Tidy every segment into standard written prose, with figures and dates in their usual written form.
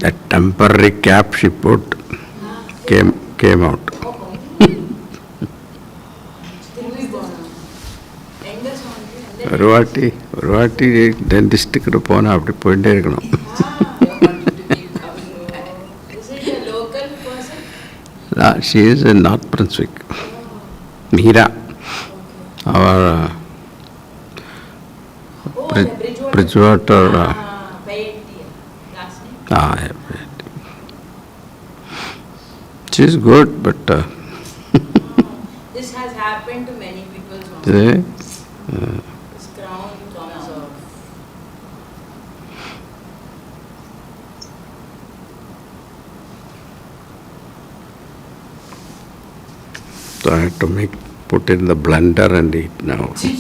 That temporary cap she put came out. ഒരുവാട്ടി ഡെന്റിസ്റ്റിക്കിട്ട് പോകാൻ അവിടെ പോയിട്ടേ ഇരിക്കണം. She is in North Brunswick. Meera, our Bridgewater. She is good, but this has happened to many people. This crown comes off. So I have to put in the blender and eat now. But you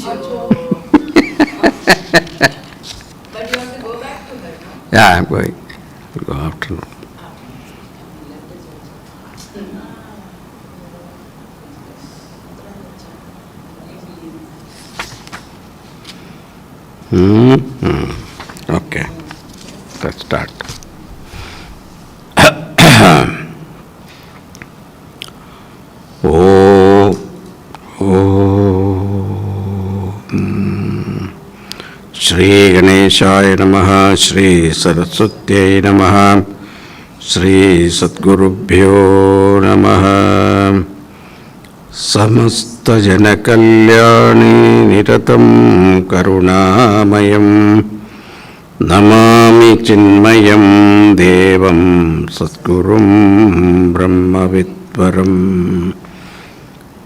have to go back to her, no? Yeah, I'm going. I'll go afternoon. Okay, let's start. Shri Ganeshaya Namaha, Shri Saraswatyai Namaha, Shri Satgurubhyo Namaha. Samasta Jana Kalyani Niratam Karunamayam Namami Chinmayam Devam Satgurum Brahma Vidvaram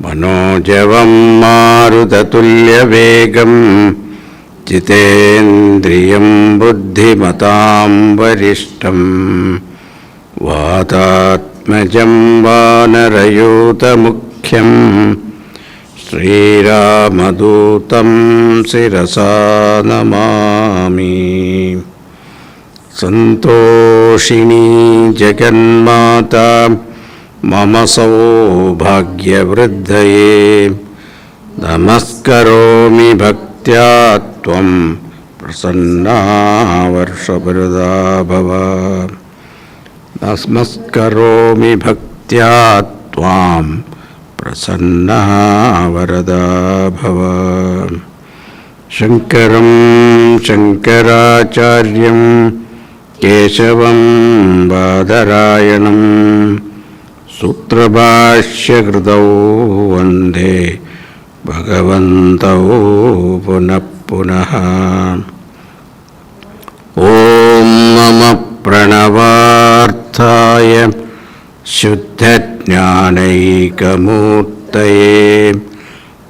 Manojavam Marutatulya Vegam Jitendriyam Buddhimatam Varishtam Vatatmajam Vanarayuta Mukhyam Sri Ramadutam Sirasa Namami Santoshini Jaganmata Mama Saubhagya Vriddhaye Namaskaromi Bhaktya Tvam Prasanna Varshaparada Bhava Namaskaromi Bhaktya Tvam Prasanna Varada Bhava. Shankaram Shankaracharyam Keshavam Badarayanam Sutrabhashya Kritau Vande Bhagavantau Punah Punaha. Om Mama Pranavarthaya Shuddha Jnanaikamurtaye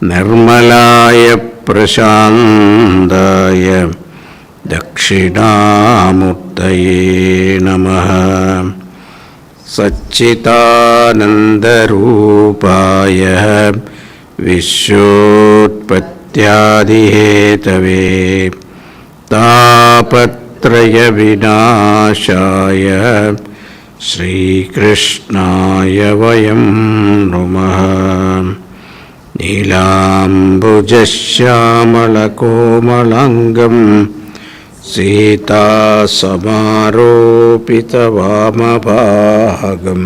Nirmalaya Prashantaya Dakshinamurtaye Namaha. Satchitanandarupaya Vishwotpattyadihetave Tapatraya Vinashaya Shri Krishnaya Vayam Namaha. Nilambujasyamalakomalangam Sita Samaropita Vamabhagam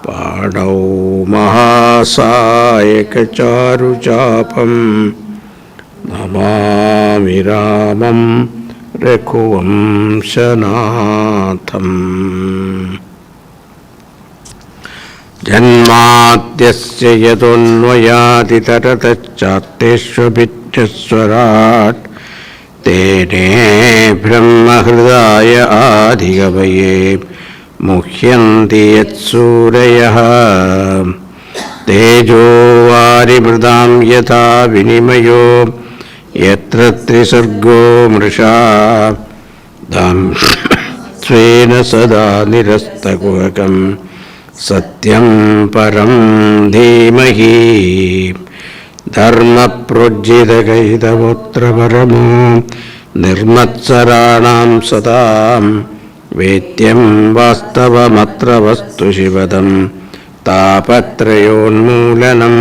Padau Mahasayaka Charuchapam Namami Ramam Rekhuvam Shanatham. Janmadyasya yadunvayati taratachateshvabhityasvarat Tene Brahma Hridaya Adhigavaye Muhyanti Yatsurayah Tejo Varimridam Yata Vinimayo Yatra Trisargo Mrisha Dham Svena Sada Nirastakuhakam Satyam Param Dhimahi Dharma Projita Kaitamutra Paramo Nirmatsaranam Satam Vetyam Vastavamatra Vastu Shivadam Tapatrayonmulanam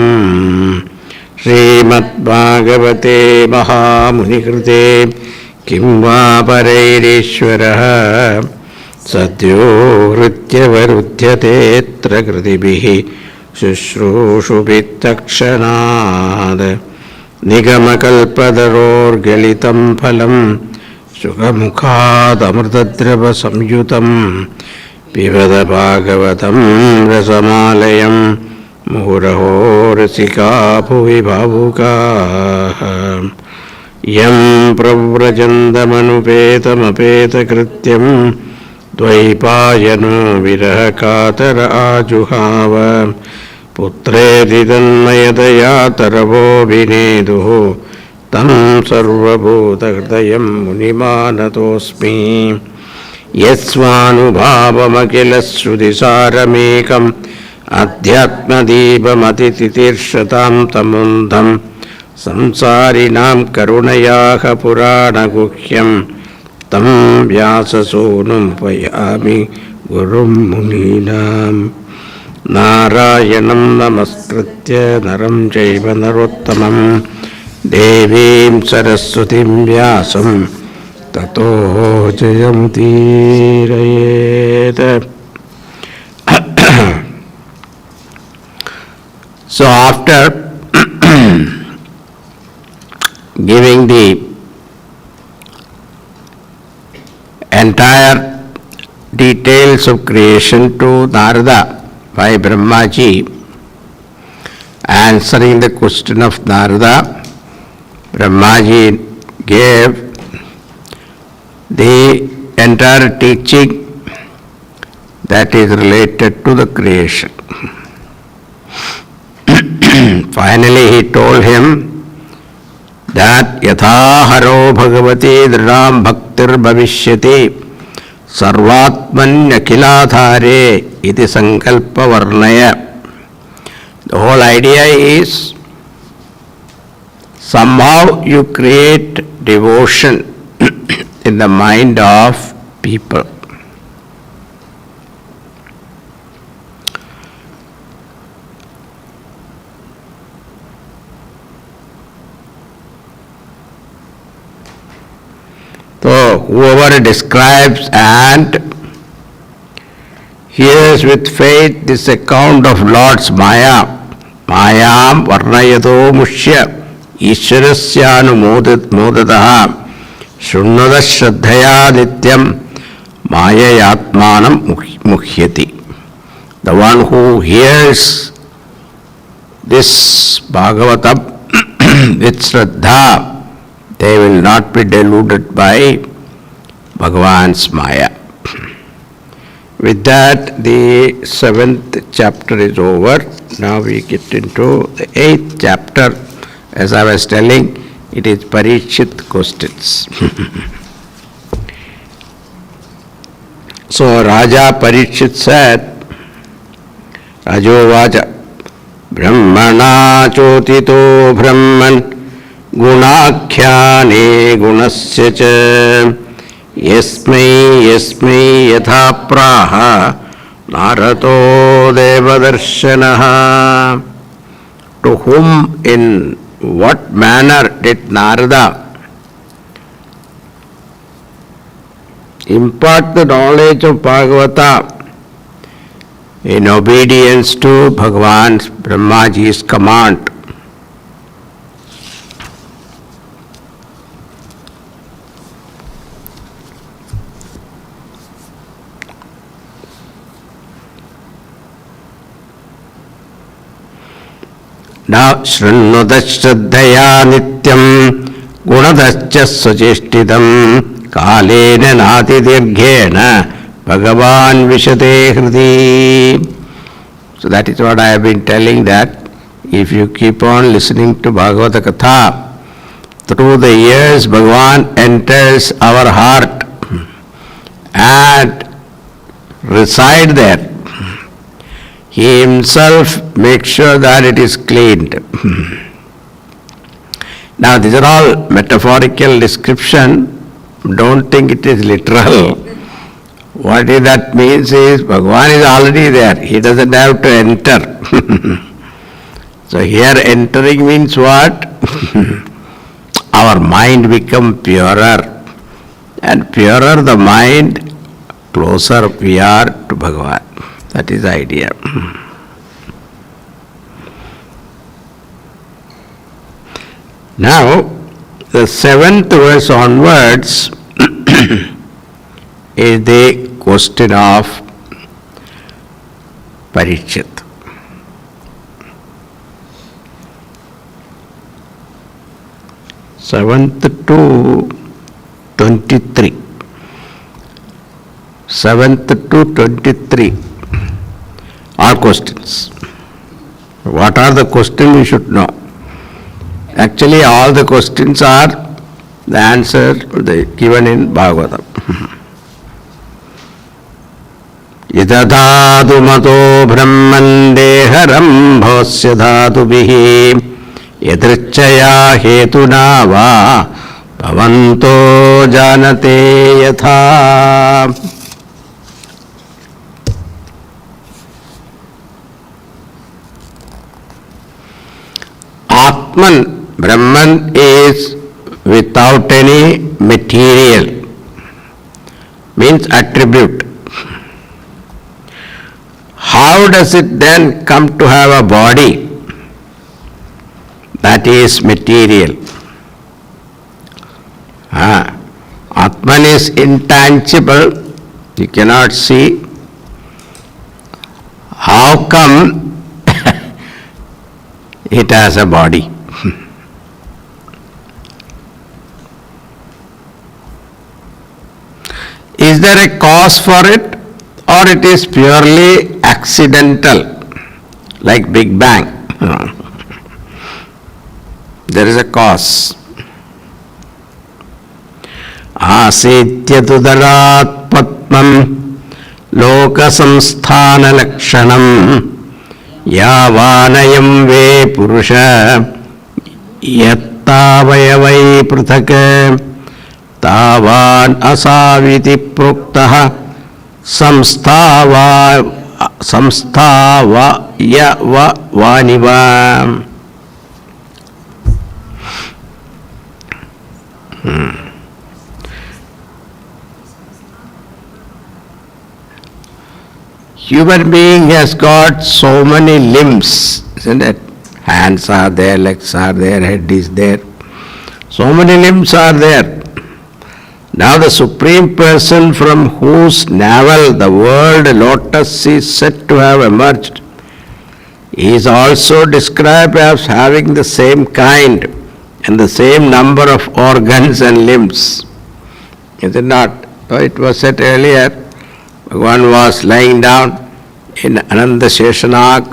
Srimad Bhagavate Mahamuni Krite Kimva Parairishvaraha Sadyo hritya varudhyatetra kritibihi Shushrushubittakshanad Nigamakalpadaror galitam phalam Sukhamukhad amrtadrava samyutam Pivada Bhagavatam rasamalayam Muhuraho rasika bhuvi bhavuka Yam pravrajandamanupeta krityam Dvaipayano virahakatara ajuhava Putredi tanmayadaya taravo vineduhu Tam sarvabhuta hridayam munimanatosmi Yasvanubhavamakilashrudisaramekam Adhyatmadipamatitirshatam tamundham Samsarinam karunayaha purana guhyam Tam vyasasunum payami gurum muninam Narayanam namaskritya naram jaiva narottamam Devim saraswatim vyasam tato jayamutirayet. So after giving the entire details of creation to Narada by Brahmaji, answering the question of Narada, Brahmaji gave the entire teaching that is related to the creation. Finally he told him that yathaharo bhagavati dridam bhaktir bhavishyati sarvatmanyakiladhare iti sankalpa varnaya. The whole idea is somehow you create devotion in the mind of people. So whoever describes and hears with faith this account of Lord's Maya, Mayam Varnayato Mushya Ishvarasyanu Modataha Shunnada Shraddhaya Nityam Maya Yatmanam Mukhyati. The one who hears this Bhagavatam with Shraddha, they will not be deluded by Bhagavan's Maya. With that, the 7th chapter is over. Now we get into the 8th chapter. As I was telling, it is Parikshit questions. So Raja Parikshit said, Rajovaja, Brahmana chotito Brahman Gunakhyane gunasya cha Yasmai yatha praha Narato devadarshanaha. To whom, in what manner did Narada impart the knowledge of Bhagavata in obedience to Bhagavan's Brahmaji's command? Now, Shrannudashraddhaya nityam gunadascha sacheshtitam kalena natidirghena Bhagavan vishate hridi. So that is what I have been telling, that if you keep on listening to Bhagavata Katha, through the years Bhagavan enters our heart and reside there. He himself makes sure that it is cleaned. Now these are all metaphorical description. Don't think it is literal. What that means is Bhagavan is already there. He doesn't have to enter. So here entering means what? Our mind become purer. And purer the mind, closer we are to Bhagavan. That is the idea. Now, the 7th verse onwards is the question of Parikshit. Seventh to 23. 7th to 23 are questions. What are the questions you should know? Actually, all the questions are the answer given in Bhagavatam. Idadhadu mato brahman deharam bhosya dhatubihi yadrichaya hetuna va bhavanto janate yatha. Atman, Brahman is without any material, means attribute. How does it then come to have a body that is material? Atman is intangible, you cannot see. How come it has a body? Is there a cause for it, or it is purely accidental, like Big Bang? There is a cause. Asitya tudarat patmam loka samsthana lakshanam yavanayam ve purusha yattavayavai prithak tavan asaviti proktaha samsthava yava vaniva. Human being has got so many limbs, isn't it? Hands are there, legs are there, head is there. So many limbs are there. Now the Supreme Person from whose navel the word lotus is said to have emerged is also described as having the same kind and the same number of organs and limbs. Is it not? So it was said earlier, Bhagavan was lying down in Ananda Sheshanag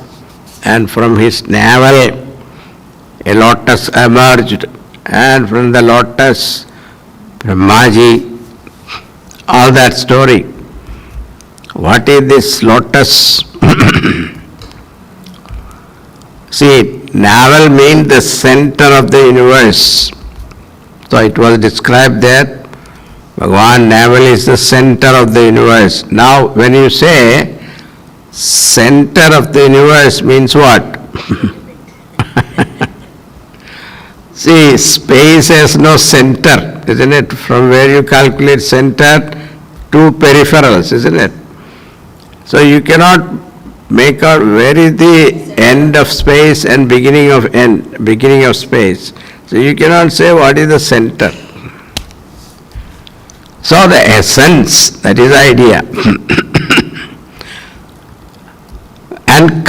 and from his navel a lotus emerged, and from the lotus Brahmaji, all that story. What is this lotus? See, navel means the center of the universe. So it was described there. Bhagavan navel is the center of the universe. Now when you say center of the universe means what? See, space has no center, isn't it? From where you calculate center to peripherals, isn't it? So you cannot make out where is the end of space and beginning of space. So you cannot say what is the center. So the essence, that is the idea. And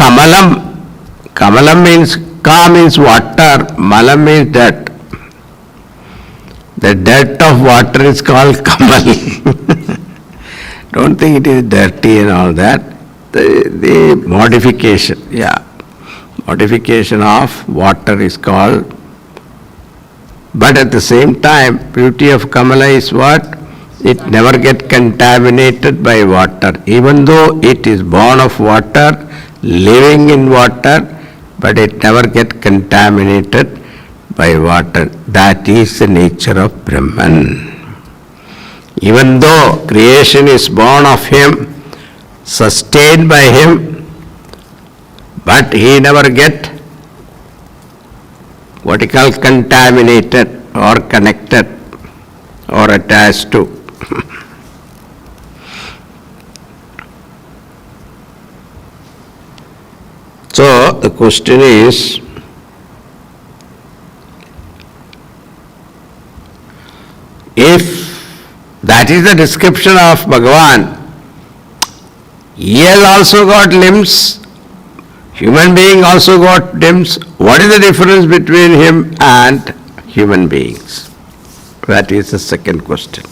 Kamalam means, Ka means water, Malam means dirt. The dirt of water is called Kamal. Don't think it is dirty and all that. The modification, modification of water is called. But at the same time, beauty of Kamala is what? It never gets contaminated by water. Even though it is born of water, living in water, but it never gets contaminated by water. That is the nature of Brahman. Even though creation is born of him, sustained by him, but he never gets what you call contaminated or connected or attached to. the question is, if that is the description of Bhagavan, he has also got limbs, human being also got limbs. What is the difference between him and human beings? That is the second question.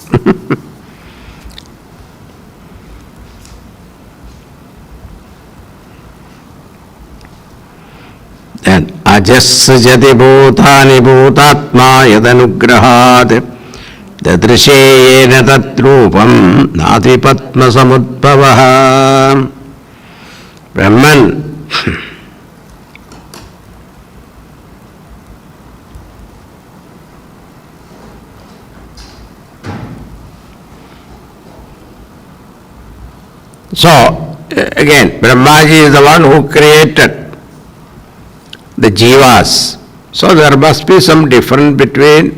Then ajasajati bhutani bhutatma yadanugrahat dadrishe yena tatrupam nati patma samudbhavaha. Brahman so again, Brahmaji is the one who created the jivas. So there must be some difference between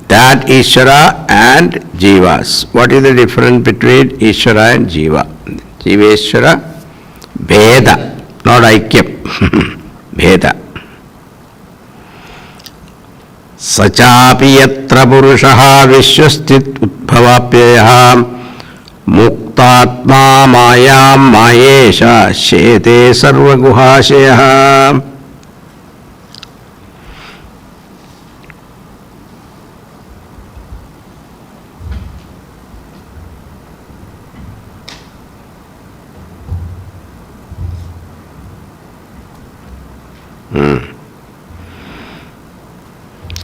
that Ishvara and jivas. What is the difference between Ishvara and jiva? Jiveshvara, Veda, not Aikyam, Veda. Sachapi yatra purushaha vishwastit udbhavapyaha muktatma mayam mayesha shete sarvaguhashayaha.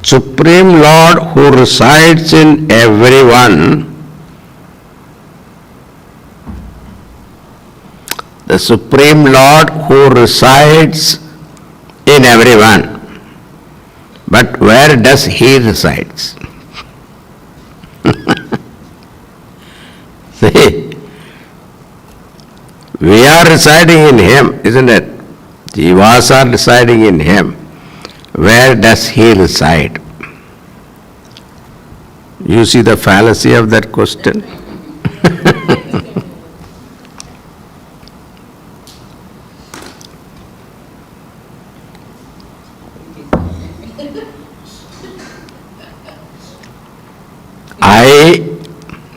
Supreme Lord who resides in everyone, the Supreme Lord who resides in everyone. But where does he reside? See, we are residing in him, isn't it? Jivas are residing in him. Where does he reside? You see the fallacy of that question?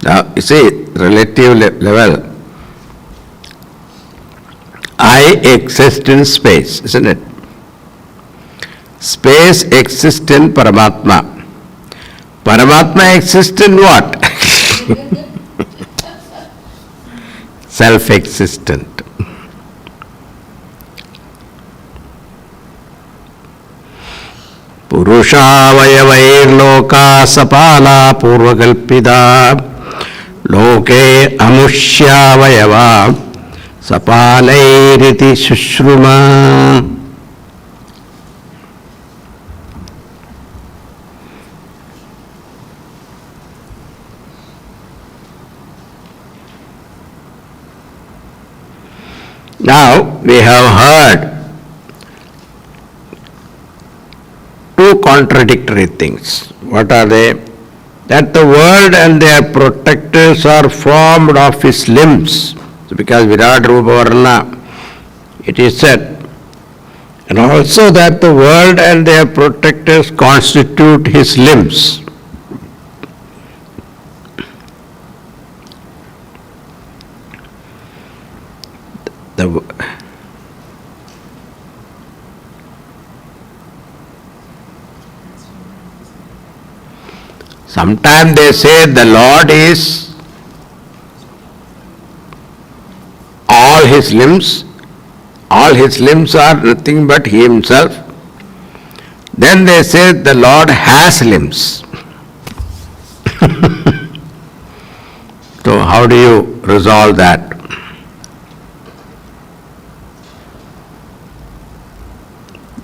Now you see, relative level, I exist in space, isn't it? Space exists in Paramatma. Paramatma exists in what? Self-existent. Purushavayavairloka sapala purvakalpida loke amushyavayava sapalairiti shushruma. Now, we have heard two contradictory things. What are they? That the world and their protectors are formed of his limbs. So because Virat Rupa Varna, it is said. And also that the world and their protectors constitute his limbs. Sometimes they say the Lord is all his limbs are nothing but he himself. Then they say the Lord has limbs. So how do you resolve that?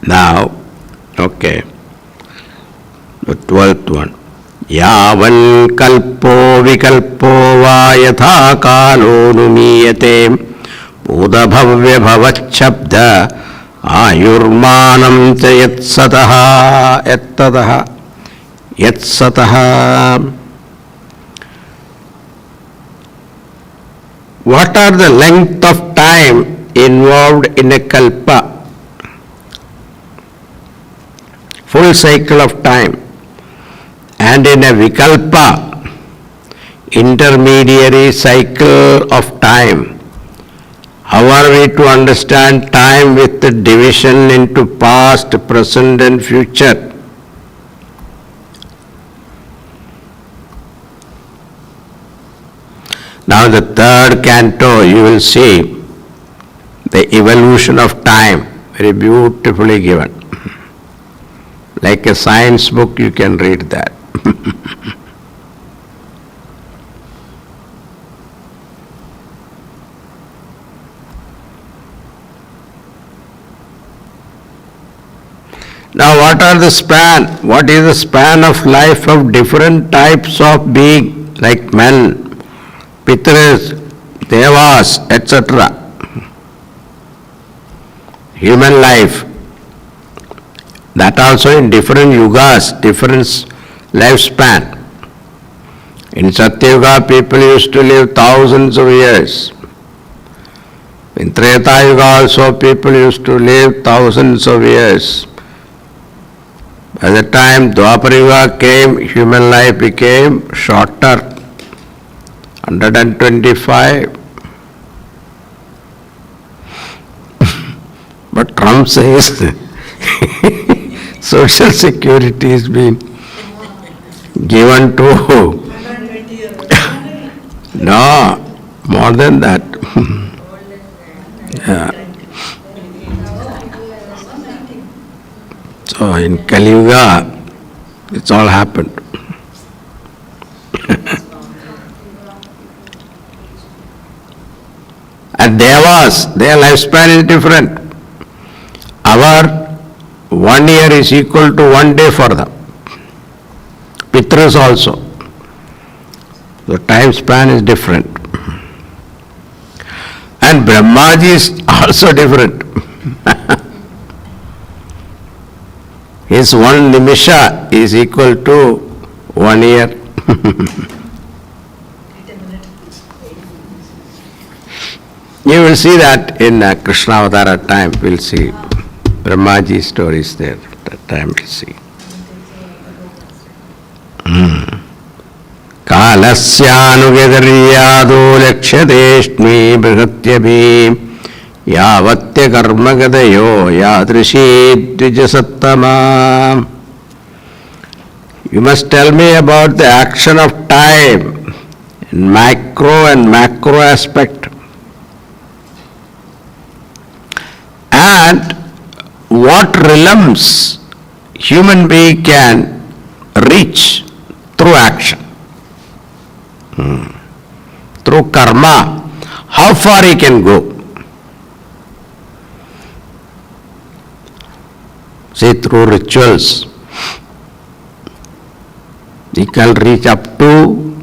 Now, okay, the 12th one. Yavan kalpo vikalpo va yatha kalo numiyate Buddha bhavya bhavachabda ayurmanam cha yatsataha. What are the length of time involved in a kalpa? full cycle of time. And in a vikalpa, intermediary cycle of time, how are we to understand time with the division into past, present and future? Now the third canto you will see the evolution of time, very beautifully given. Like a science book you can read that. Now what are the span? What is the span of life of different types of being, like men, Pitras, Devas, etc. Human life. That also in different yugas, different lifespan. In Satyuga, people used to live thousands of years. In Treta Yuga also, people used to live thousands of years. By the time Dwapara Yuga came, human life became shorter, 125. But Trump says social security is being given to no, more than that. Yeah. So in Kali Yuga, it's all happened. And Devas, their lifespan is different. Our 1 year is equal to 1 day for them. Pitras also. The time span is different. And Brahmaji is also different. His 1 nimisha is equal to 1 year. You will see that in Krishna Avtara time, we'll see Brahmaji stories there. That time we'll see. Kalasyanugedaryado lakshadeshmi brihatyabhi yavatya karmagadayo yadrishi dvijasattama. You must tell me about the action of time in micro and macro aspect. And what realms human being can reach through action, through karma, how far he can go. See, through rituals, he can reach up to,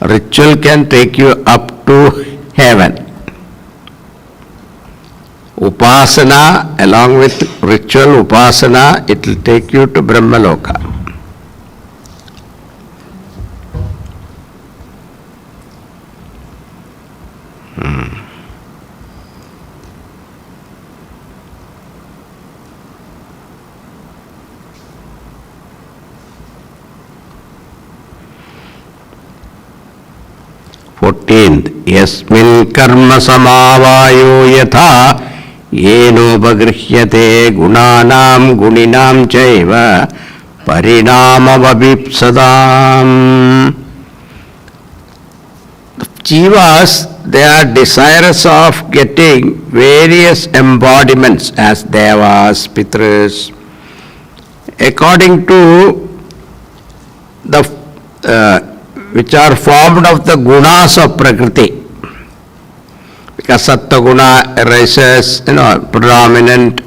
ritual can take you up to heaven. Upasana, along with ritual upasana, it will take you to Brahmaloka. Yasmin karma samavayo yatha yeno bagrihyate gunanam guninam chaiva parinamavabhipsadam. Jivas, they are desirous of getting various embodiments as devas, pitras, according to the which are formed of the gunas of Prakriti. Because Sattva guna arises, predominant,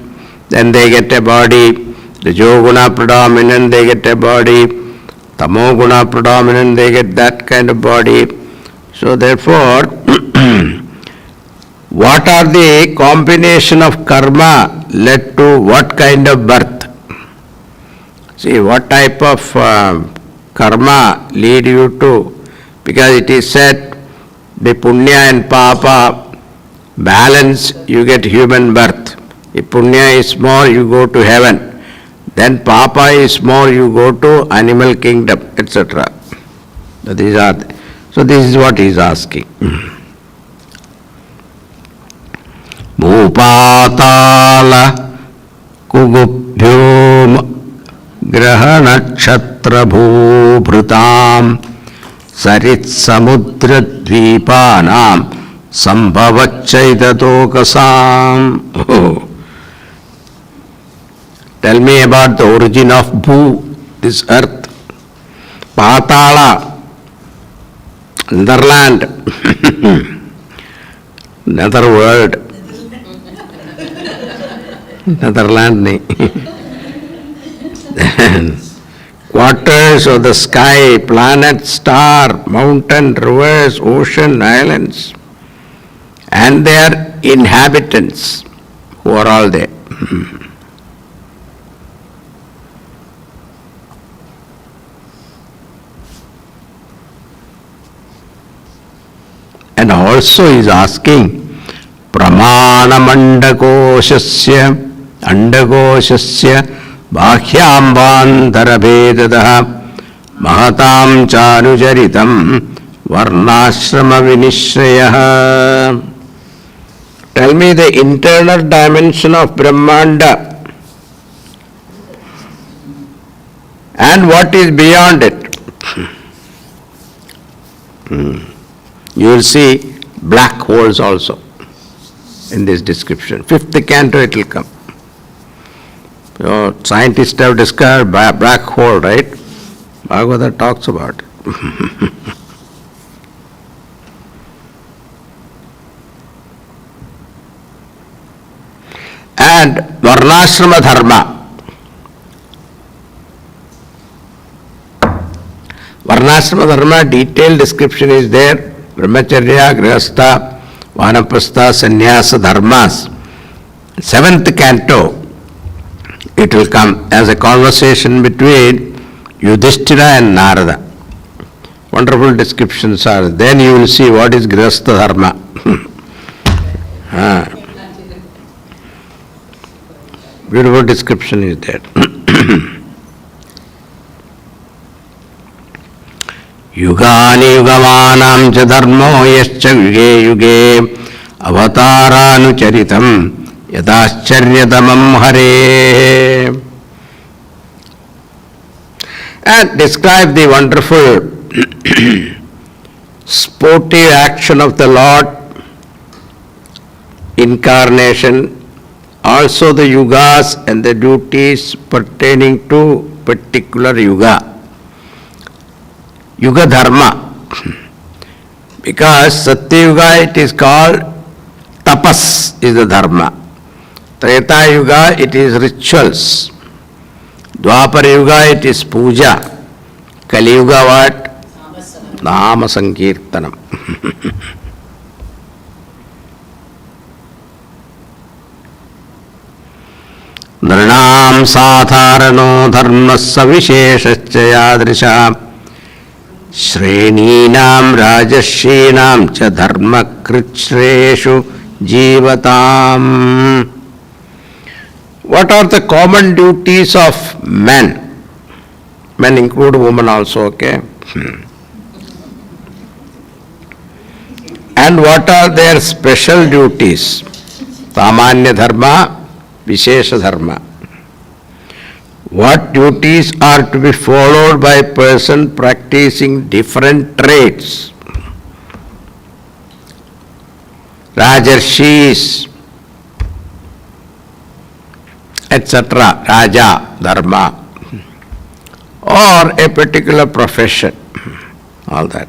then they get a body. Rajo guna predominant, they get a body. Tamo guna predominant, they get that kind of body. So therefore, what are the combination of karma led to what kind of birth? See, what type of karma lead you to, because it is said the punya and papa balance, you get human birth. If punya is small, you go to heaven. Then papa is more, you go to animal kingdom, etc. So these are, so this is what he is asking. Bhupatala kugubhyom grahanakshatra bhubhrutam sarit samudra dvipanam sambhavachaitatokasam. Tell me about the origin of Bhu, this earth. Patala, Netherland, another word. Netherland. Quarters of the sky, planet, star, mountain, rivers, ocean, islands, and their inhabitants who are all there. And also he is asking, Pramana Andakoshasya Bhakhyambandharabhedadah Mahatam Chanujaritam Varnashrama Vinishrayah. Tell me the internal dimension of Brahmanda and what is beyond it. You will see black holes also in this description. 5th canto it will come. So scientists have discovered black hole, right? Bhagavatam talks about it. And Varnashrama Dharma. Varnashrama Dharma detailed description is there. Brahmacharya, Grihastha, Vanaprastha, Sannyasa Dharmas. 7th canto, it will come as a conversation between Yudhishthira and Narada. Wonderful descriptions are. Then you will see what is Grihastha Dharma. Beautiful description is there. Yugani yugamanam cha dharmo yascha yuge yuge avataranucharitam yadascharyatamam hare. And describe the wonderful sportive action of the Lord, incarnation, also the yugas and the duties pertaining to particular yuga. Yuga Dharma. Because Satya Yuga it is called tapas is the Dharma. Treta Yuga it is rituals. Dwapara Yuga it is puja. Kali Yuga what? Nama Sankirtanam. Nranam sadharano dharmassa visheshascha yadrisha Shreninam rajashinam cha dharma kritsreshu jivatam. What are the common duties of men? Men include women also, okay? And what are their special duties? Samanya dharma, Vishesha dharma. What duties are to be followed by a person practicing different trades? Rajarshis, etc. Raja, dharma, or a particular profession, all that.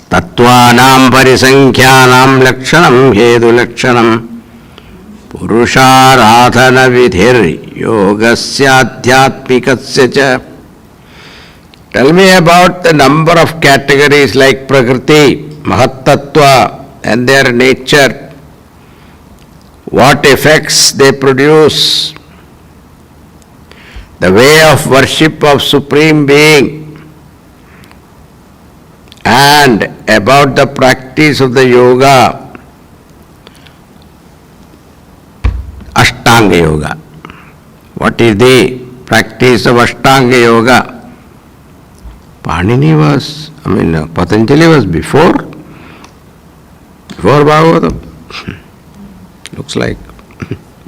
Tattvanam parisankhyanam lakshanam hedu lakshanam purusharadhana vidhir yogasya adhyatmikasya cha. Tell me about the number of categories like Prakriti, Mahattattva and their nature, what effects they produce, the way of worship of Supreme Being, and about the practice of the yoga, Ashtanga Yoga. What is the practice of Ashtanga Yoga? Patanjali was before Bhagavatam. Looks like.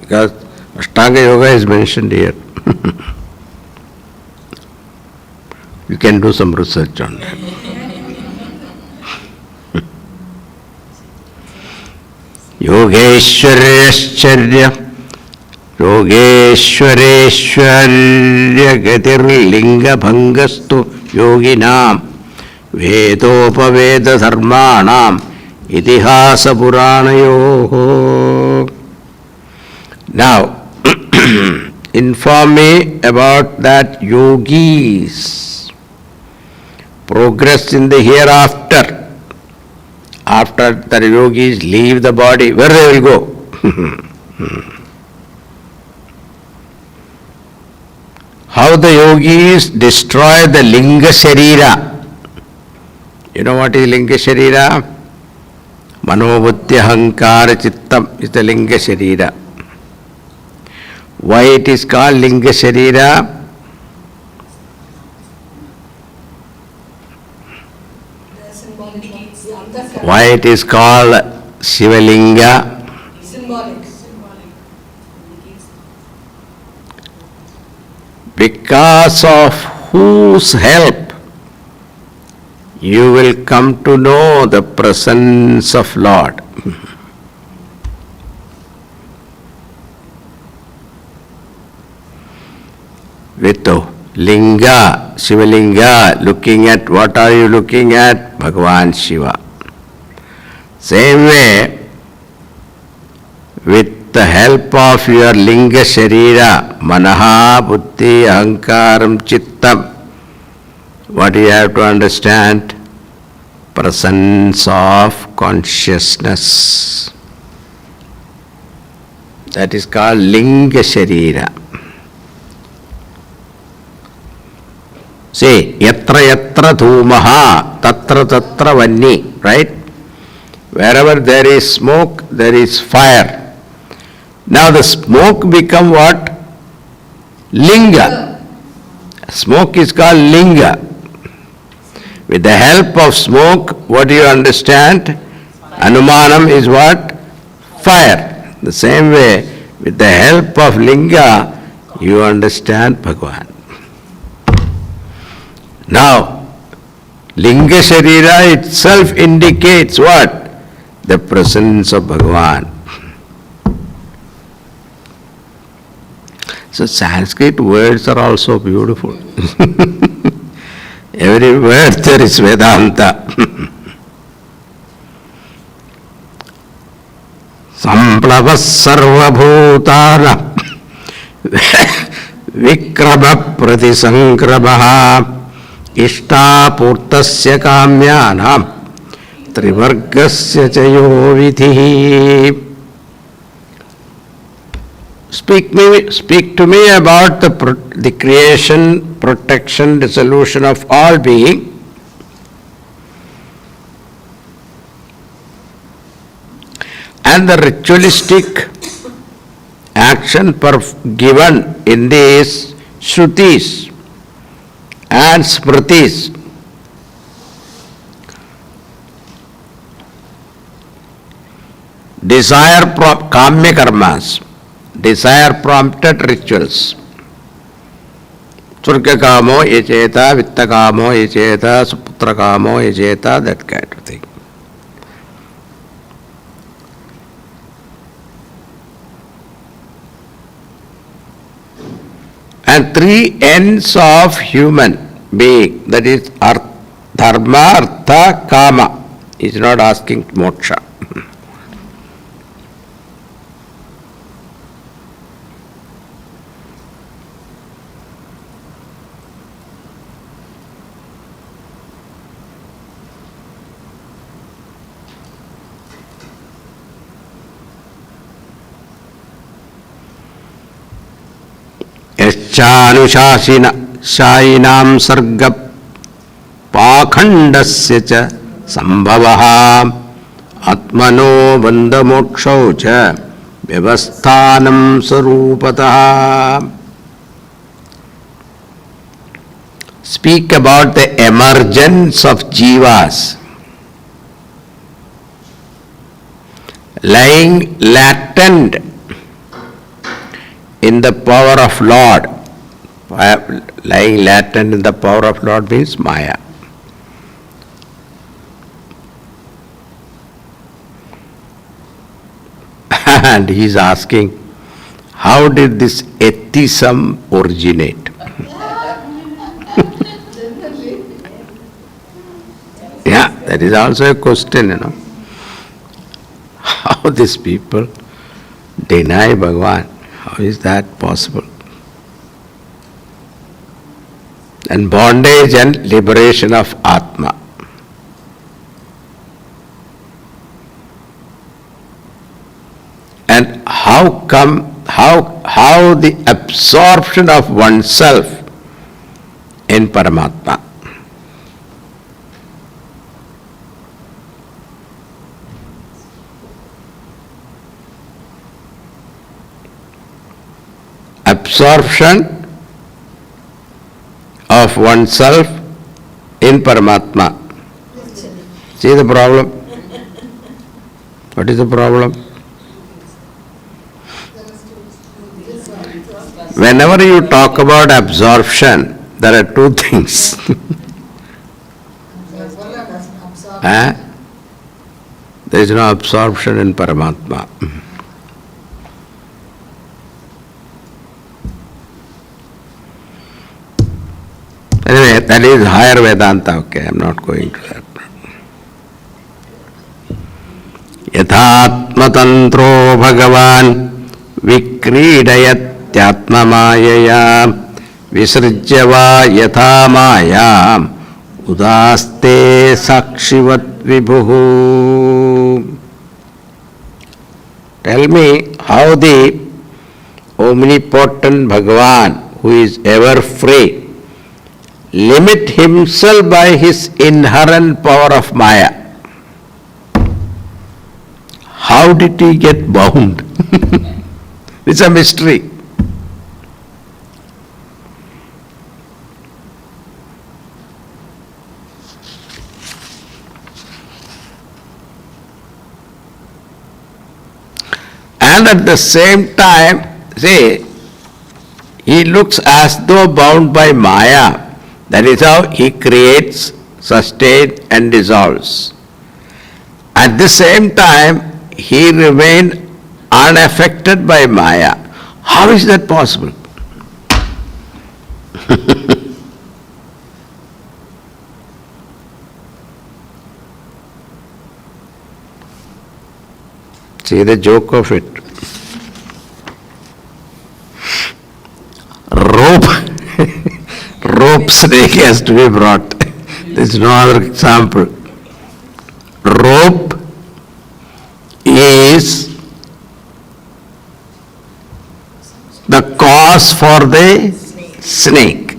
Because Ashtanga Yoga is mentioned here. You can do some research on that. Yogeshwareshwarya Gatir Linga Bhangastu Yoginam Vedopaveda Dharmanam Itihasa Puranayoho. Now, inform me about that yogis progress in the hereafter. After the yogis leave the body, where they will go? How the yogis destroy the linga sharira. You know what is linga sharira? Manobuddhi ahankara chittam is the linga sharira. Why it is called linga sharira? Why it is called Shivalinga? Symbolic. Because of whose help you will come to know the presence of Lord. With the Linga, Shivalinga, looking at, what are you looking at? Bhagavan Shiva. Same way, with the help of your Linga Sharira, Manaha, Buddhi, Ahankaram, Chittam, what you have to understand? Presence of consciousness. That is called Linga Sharira. See, yatra yatra dhumaha, tatra tatra vanni, right? Wherever there is smoke, there is fire. Now the smoke become what? Linga. Smoke is called linga. With the help of smoke, what do you understand? Anumanam is what? Fire. The same way, with the help of linga, you understand Bhagavan. Now, Linga Sharira itself indicates what? The presence of Bhagavan. So Sanskrit words are also beautiful. Every word there is Vedanta. Samplavas sarva bhutana vikrama pratisankramaha Ishta purtasya kamyanam trivargasya chayo vidhi. Speak to me about the creation, protection, dissolution of all being. And the ritualistic action given in these Shrutis and Smritis. Kamya karmas, desire prompted rituals. Surga kamo yacheta, vitta kamo yacheta, suputra kamo yacheta, that kind of thing. And three ends of human being, that is dharma, artha, kama. He is not asking moksha. Shayinam sarga pakhandasya cha sambhavaha atmano bandhamokshau cha Vyavasthanam sarupataha. Speak about the emergence of jivas, lying latent in the power of Lord. Lying latent in the power of Lord means Maya. And he is asking, how did this atheism originate? Yeah, that is also a question, How these people deny Bhagavan? How is that possible? And bondage and liberation of Atma. And how the absorption of oneself in Paramatma. Absorption of oneself in Paramatma. See the problem? What is the problem? Whenever you talk about absorption, there are two things. There is no absorption in Paramatma. Anyway, that is higher Vedanta, okay, I am not going to that. Yathatmatantro Bhagavan vikridayatyatmamayaya visrjava yathamaya udaste sakshivat vibhuhu. Tell me how the omnipotent Bhagavan, who is ever free, limit himself by his inherent power of Maya. How did he get bound? It's a mystery. And at the same time, see, he looks as though bound by Maya. That is how he creates, sustains and dissolves. At the same time, he remains unaffected by Maya. How is that possible? See the joke of it. Rope snake has to be brought. There is no other example. Rope is the cause for the snake.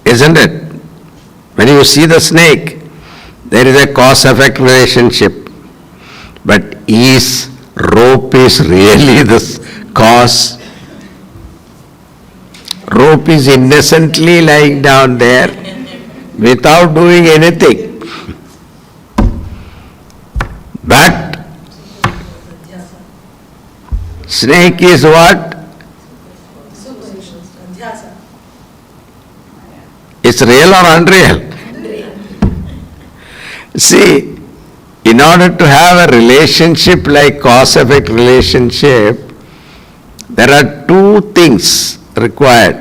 Isn't it? When you see the snake, there is a cause-effect relationship. But is rope is really the cause? Rope is innocently lying down there without doing anything. But snake is what? It's real or unreal? See, in order to have a relationship like cause-effect relationship, there are two things required.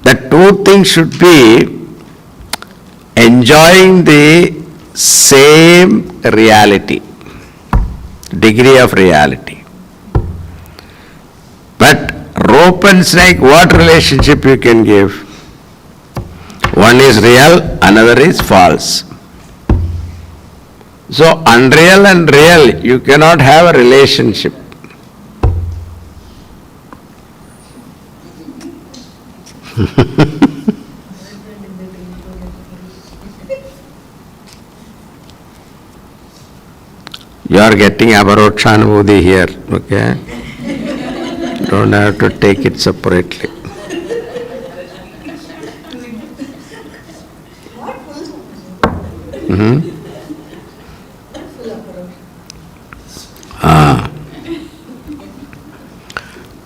The two things should be enjoying the same reality, degree of reality. But rope and snake, what relationship you can give? One is real, another is false. So unreal and real, you cannot have a relationship. You are getting aparokshanubhuti here, okay? Don't have to take it separately.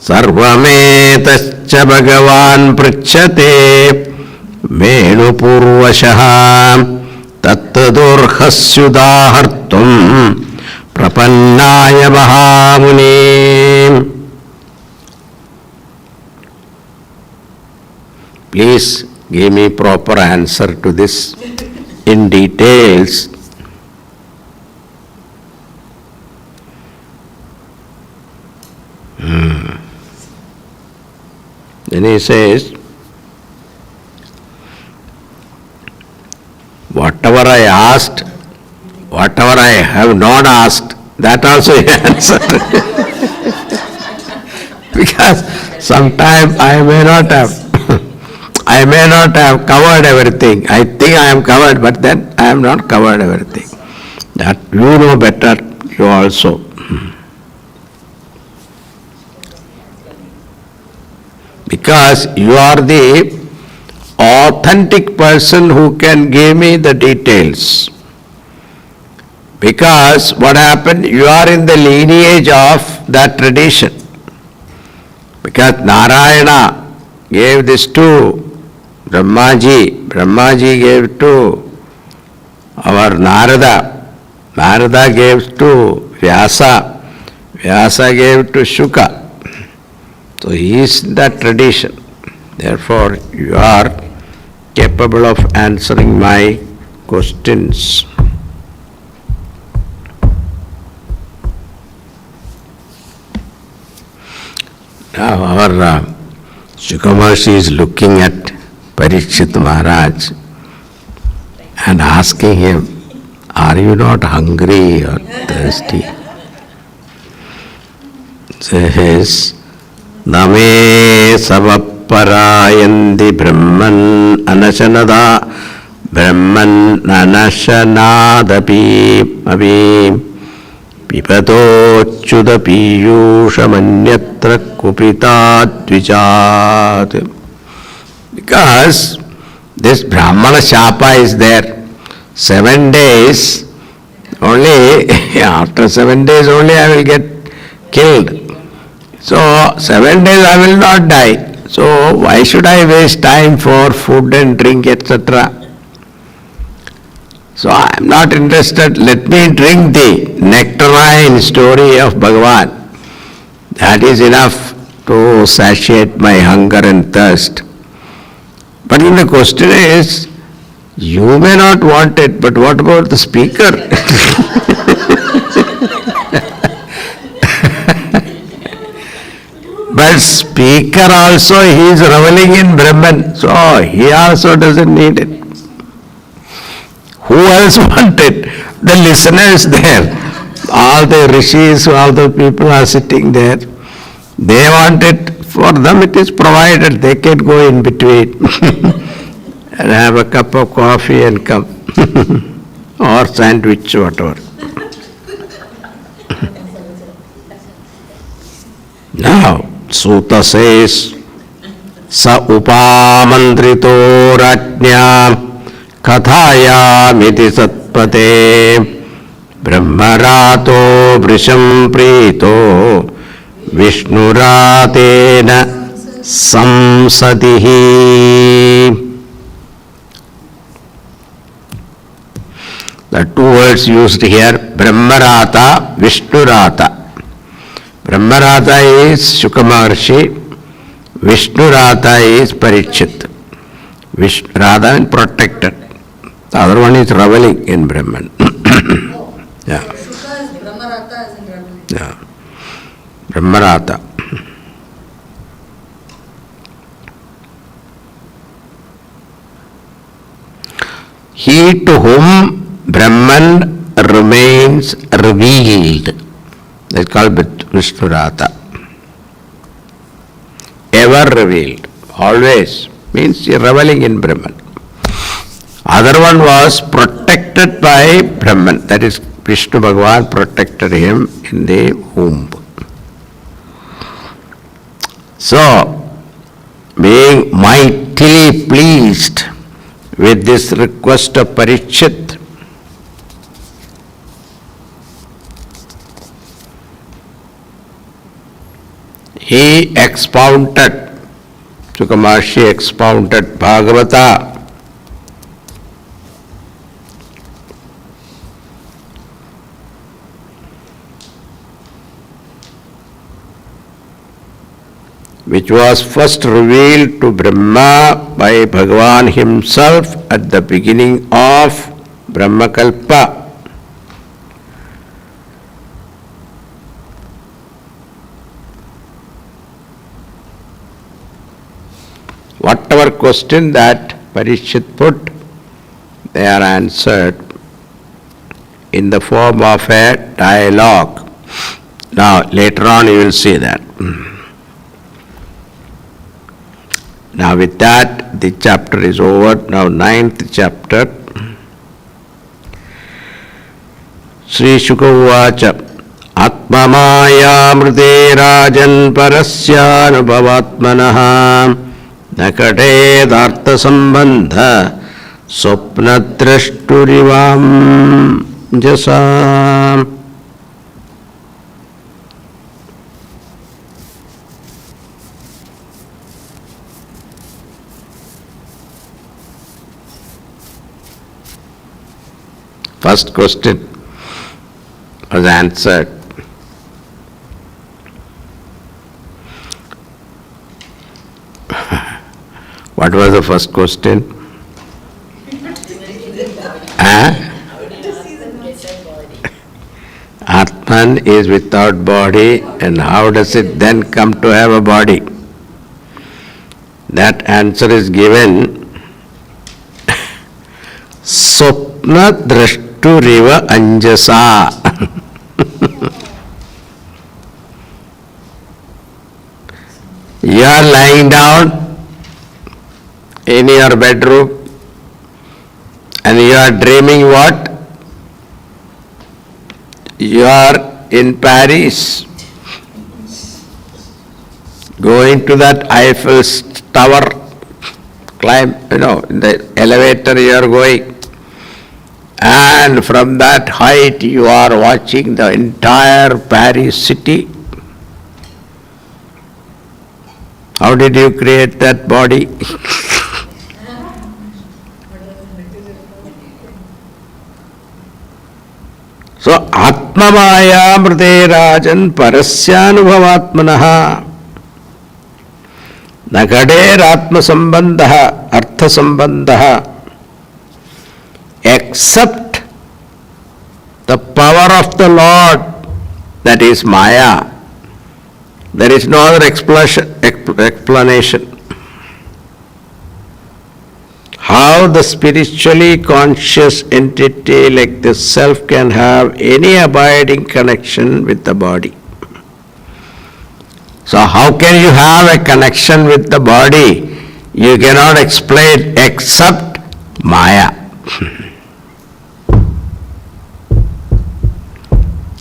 Sarvametascha Bhagavan pritchate venupurvashah tattadurhasyudahartum prapannaya mahamuni. Please give me proper answer to this in details. Then he says, whatever I asked, whatever I have not asked, that also he answered. Because sometimes I may not have covered everything. I think I am covered, but then I am not covered everything. That you know better, you also. Because you are the authentic person who can give me the details. Because what happened, you are in the lineage of that tradition. Because Narayana gave this to Brahmaji, Brahmaji gave to our Narada, Narada gave to Vyasa, Vyasa gave to Shuka. So he is in that tradition. Therefore, you are capable of answering my questions. Now our Shukamarshi is looking at Parikshit Maharaj and asking him, are you not hungry or thirsty? Says, Name savapparayandi Brahman anashanada Brahman anashanadapi abhi pipato piyushamanyatra kupitat vijat. Because this Brahmana Shapa is there. 7 days, only after 7 days only I will get killed. So 7 days I will not die. So why should I waste time for food and drink, etc.? So I am not interested. Let me drink the nectarine story of Bhagavan. That is enough to satiate my hunger and thirst. But then the question is, you may not want it, but what about the speaker? But speaker also, he is reveling in Brahman, so he also doesn't need it. Who else want it? The listeners there. All the rishis, all the people are sitting there. They want it. For them it is provided. They can go in between and have a cup of coffee and come. Or sandwich, whatever. Now, Suta says, Sa upamandrito rajna kathayamiti satpate brahmarato vrisham prito vishnuratena samsatihi. The two words used here, Brahmarata, Vishnurata. Brahmarata is Shukamarshi, Vishnurata is Parikshit. Radha means protected. The other one is reveling in Brahman. Yeah. Shuka is Brahmarata as in Brahman. Yeah. Brahmarata. He to whom Brahman remains revealed. That's called Vishnurata. Ever revealed. Always. Means you're reveling in Brahman. Other one was protected by Brahman. That is Vishnu Bhagavan protected him in the womb. So, being mightily pleased with this request of Parikshit, he expounded, Shuka Maharshi expounded Bhagavata, which was first revealed to Brahma by Bhagavan himself at the beginning of Brahmakalpa. Whatever question that Parikshit put, they are answered in the form of a dialogue. Now, later on you will see that. Now with that, the chapter is over. Now 9th chapter. Sri Shuka Uvacha Atmamaya Rajan Parasya Anubhavatmanaha Nakatedartha Sambandha Swapnadrashturivam Jasam. First question was answered. What was the first question? Atman is without body, and how does it then come to have a body? That answer is given. Swapna drashturiva anjasa. You are lying down in your bedroom and you are dreaming what? You are in Paris, going to that Eiffel Tower, climb, in the elevator you are going. And from that height you are watching the entire Paris city. How did you create that body? So, Atmamaya Mrite Rajan Parasyanubhavatmanaha Nagader Atma Sambandha Artha Sambandha, except the power of the Lord, that is Maya. There is no other explanation. How the spiritually conscious entity like the self can have any abiding connection with the body? So how can you have a connection with the body? You cannot explain except Maya.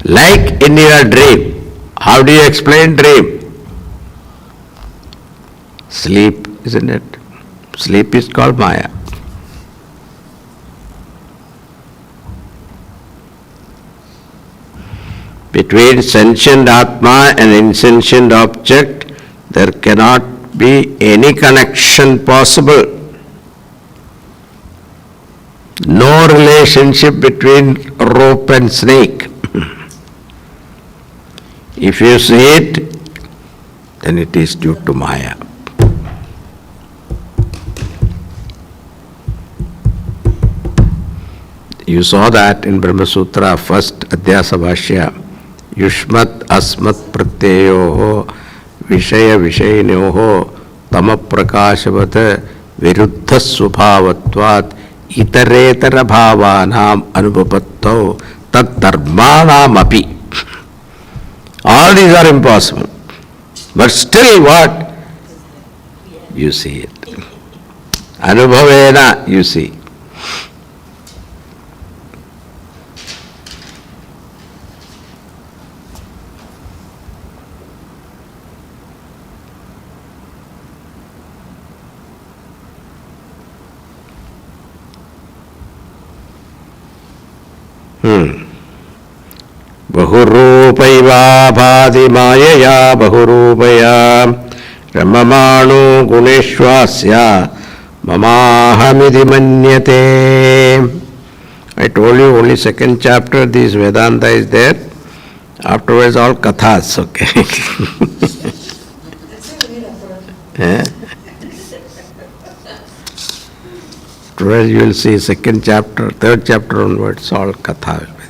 Like in your dream. How do you explain dream? Sleep, isn't it? Sleep is called Maya. Between sentient Atma and insentient object, there cannot be any connection possible. No relationship between rope and snake. If you see it, then it is due to Maya. You saw that in Brahma Sutra, first Adhyasa Bhashya. Yushmat asmat pratyayoho vishaya vishayinyoho tama prakashavat viruddha svabhavatvat itaretara bhavanam anubhapattho tad dharmanam api. All these are impossible. But still what? You see it. Anubhavena, you see. Bahurupaiva bhadi mayaya bahurupaya ramamano guneshvasya mamahamidi manyate. I told you only second chapter this Vedanta is there. Afterwards all kathas, okay. Afterwards you will see second chapter, third chapter onwards, all katha will be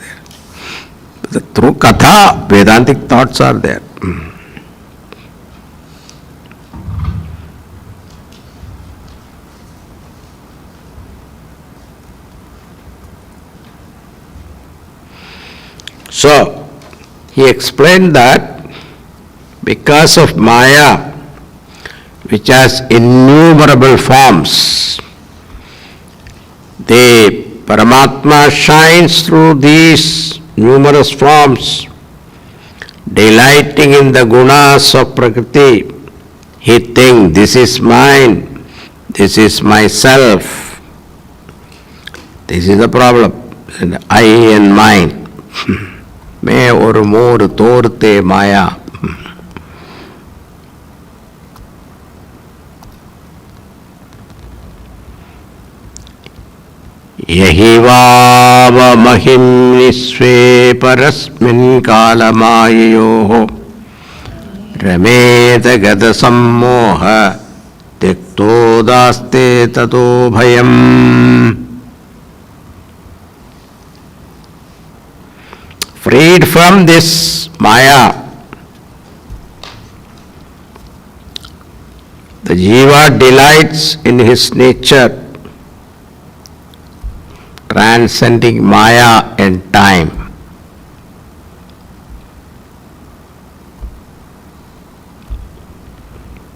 there. Through katha, Vedantic thoughts are there. So, he explained that because of Maya, which has innumerable forms, the Paramatma shines through these numerous forms, delighting in the gunas of Prakriti. He thinks, this is mine, this is myself. This is the problem, I and mine. मैं और मोर तोरते माया. यही वावमहिं विश्वे परस्मिन् कालमाययोः रमेत गतसम्मोह त्यक्तो दास्ते ततो भयम्. Freed from this Maya, the Jiva delights in his nature, transcending Maya and time.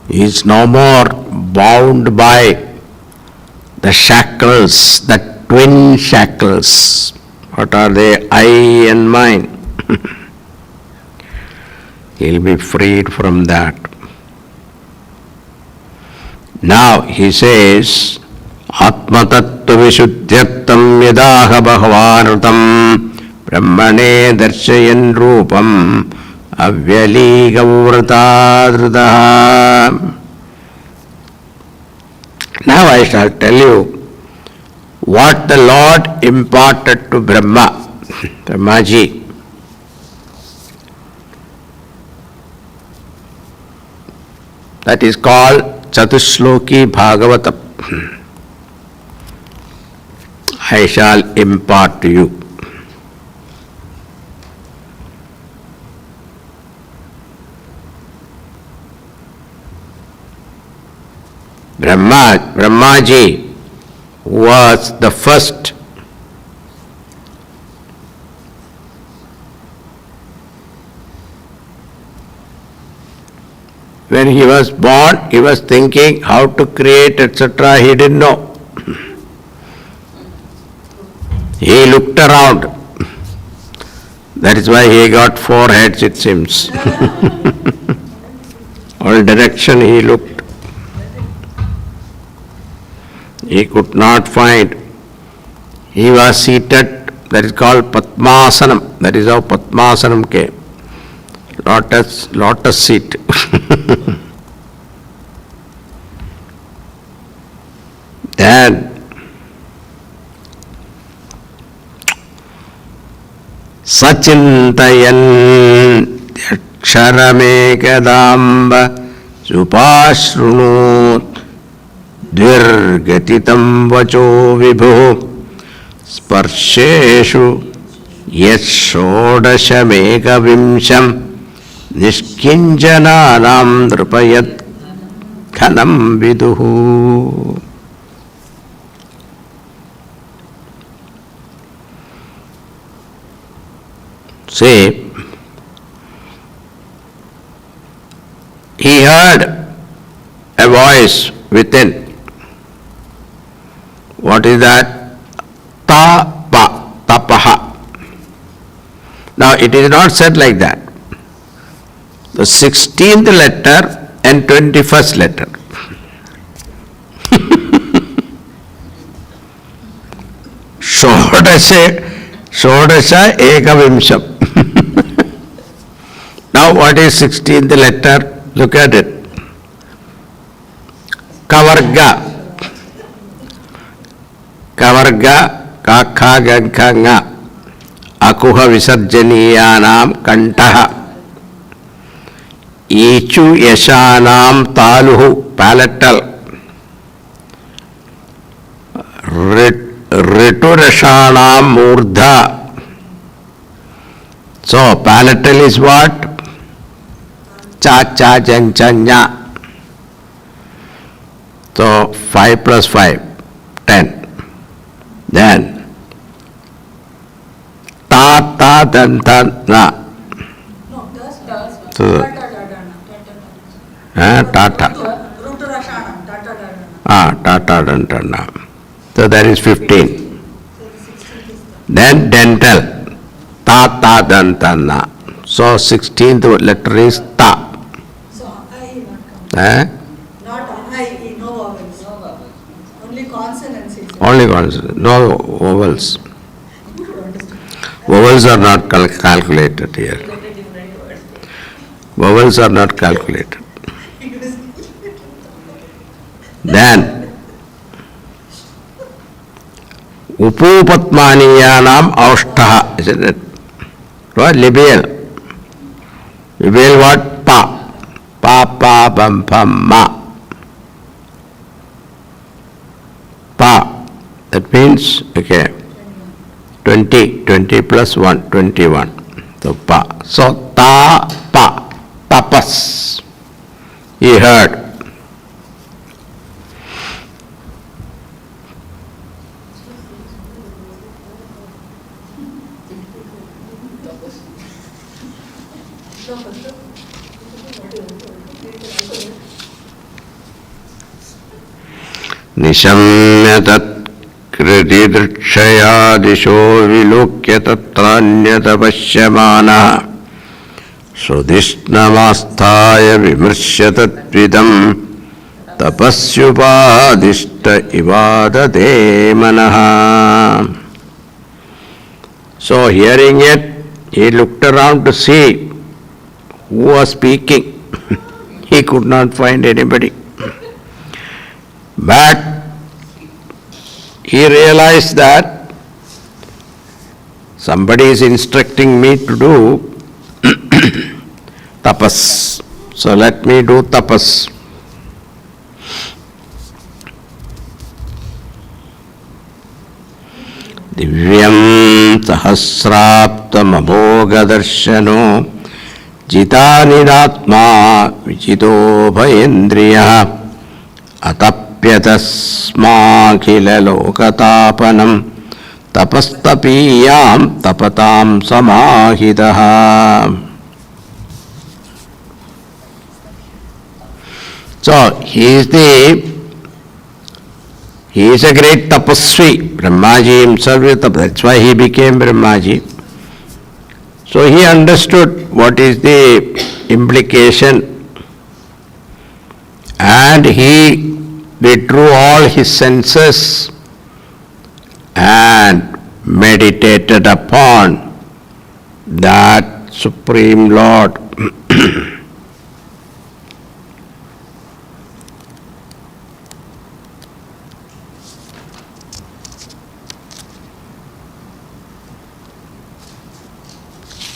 He is no more bound by the shackles, the twin shackles. What are they? I and mine. He will be freed from that. Now he says, Atma tattva vishuddhyartam yadaha bhagavanutam brahmane darshayan rupam avyaligavratadrataha. Now I shall tell you what the Lord imparted to Brahma, Brahmaji. That is called Chatushloki Bhagavatam. I shall impart to you. Brahmaji was the first when he was born, he was thinking how to create, etc. He didn't know. He looked around. That is why he got 4 heads, it seems. All direction he looked. He could not find. He was seated, that is called Padmasanam. That is how Padmasanam came. Lotus seat. Then Sachintayan Yaksharamekadamba Supashrunut Dvirgatitam Vacho Vibhu Sparsheshu Yashodashameka Vimsham Nishkinjananam Drupayat Khanam Viduhu. See, he heard a voice within. What is that? Tapaha. Now it is not said like that. The 16th letter and 21st letter. Shodasha Ekavimsham. Now what is 16th letter? Look at it. Kavarga. Kavarga Kakha Gankanga Akuha Visarjaniyanam Kantaha Ichu Yashanam Taluhu palatal Riturashanam Murdha. So palatal is what? Cha cha jan chanya. So 5 plus 5, 10. Then ta ta dan ta na. No, das. So ta ta. Rutarashana, tata dadana. Ta ta dan ta na. So that is 15. Then dental. Ta ta dan ta na. So 16th letter is ta. So I not count. Not I, no vowels. Only consonants is. Only consonants, no vowels. Vowels are not calculated here. Vowels are not calculated. Then, Upupatmaniyanam Aushtaha, isn't it? What? Libial. Libial what? Pa. Pa, pa, pam, pam, ma. Pa. That means, okay, 20 plus 1, 21. So, pa. So, ta, pa, tapas. He heard. Nishamya tat krididrikshaya disho vilokya tatranyata pashyamana sudishnamastaya vimrshya tatvidam tapasyupadishta ivadate manaha. So hearing it, he looked around to see who was speaking. He could not find anybody. But he realized that somebody is instructing me to do tapas. So let me do tapas. Divyam sahasraptam abhogadarshano jitanidatma vichito bhayendriya atapyatasmakhila lokatapanam tapastapiyam tapatam samahidaha. So he is a great tapasvi. Brahmaji himself is tapasvi. That's why he became Brahmaji. So he understood what is the implication, and he withdrew all his senses and meditated upon that Supreme Lord.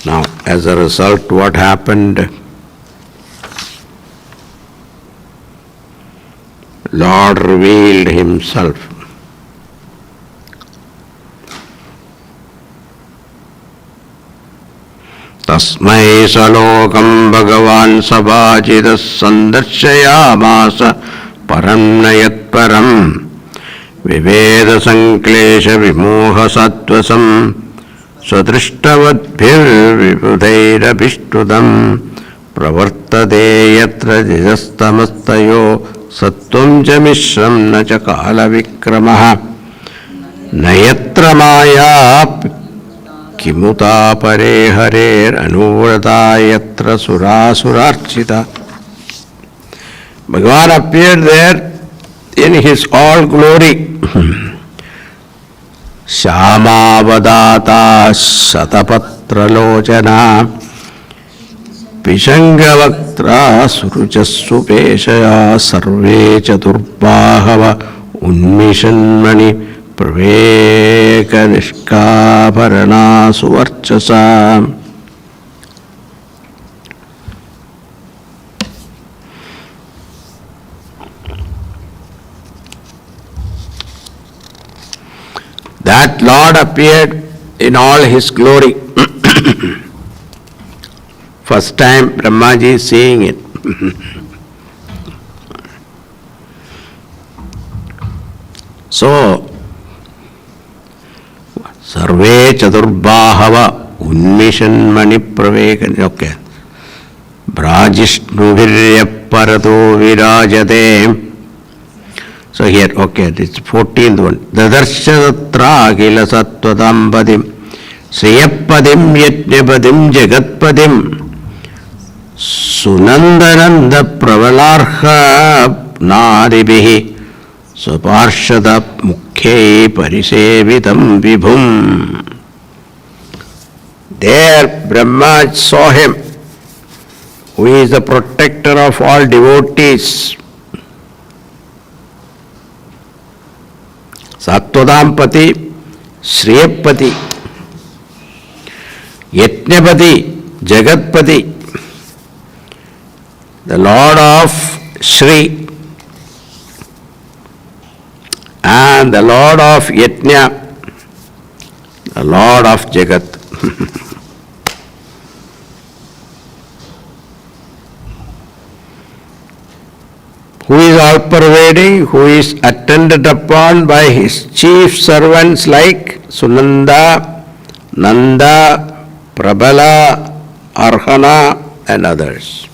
Now, as a result, what happened? Lord revealed himself. Tasmai salokam bhagavan sabhajidas sandarshayamasa param nayat param viveda sanklesha vimoha sattvasam swadrishtavadbhir vibudhairabhishtudam pravartade yatra jajastamastayo sattvam cha mishram na cha kala vikramaha nayatra maya kimuta pare harer anuvrata yatra surasurarchita. Bhagavan appeared there in his all glory. Shamavadata Shatapatralochana Pishangavaktra Suruchasupeshaya Sarve Chaturbahava Unmishanmani Praveka Nishkaparana Suvarchasa. That Lord appeared in all his glory. First time Brahmaji is seeing it. So, Sarve Chaturbahava Unmishanmani Praveka. Okay. Brajishnuvirya Parato Virajate. So here, okay, it's 14th one. Dadarshadatra Akila Sattvatambadim Sriyapadim Yajnapadim Jagatpadim Sunandananda Pravalarha Nadibihi Saparshada Mukhe Parisevitam Vibhum. There Brahma saw him, who is the protector of all devotees. Sattvaдаmpati, Shriyapati, Yajnapati, Jagatpati, the Lord of Shri and the Lord of Yajna, the Lord of Jagat. Who is all-pervading, who is attended upon by his chief servants like Sunanda, Nanda, Prabala, Arhana and others.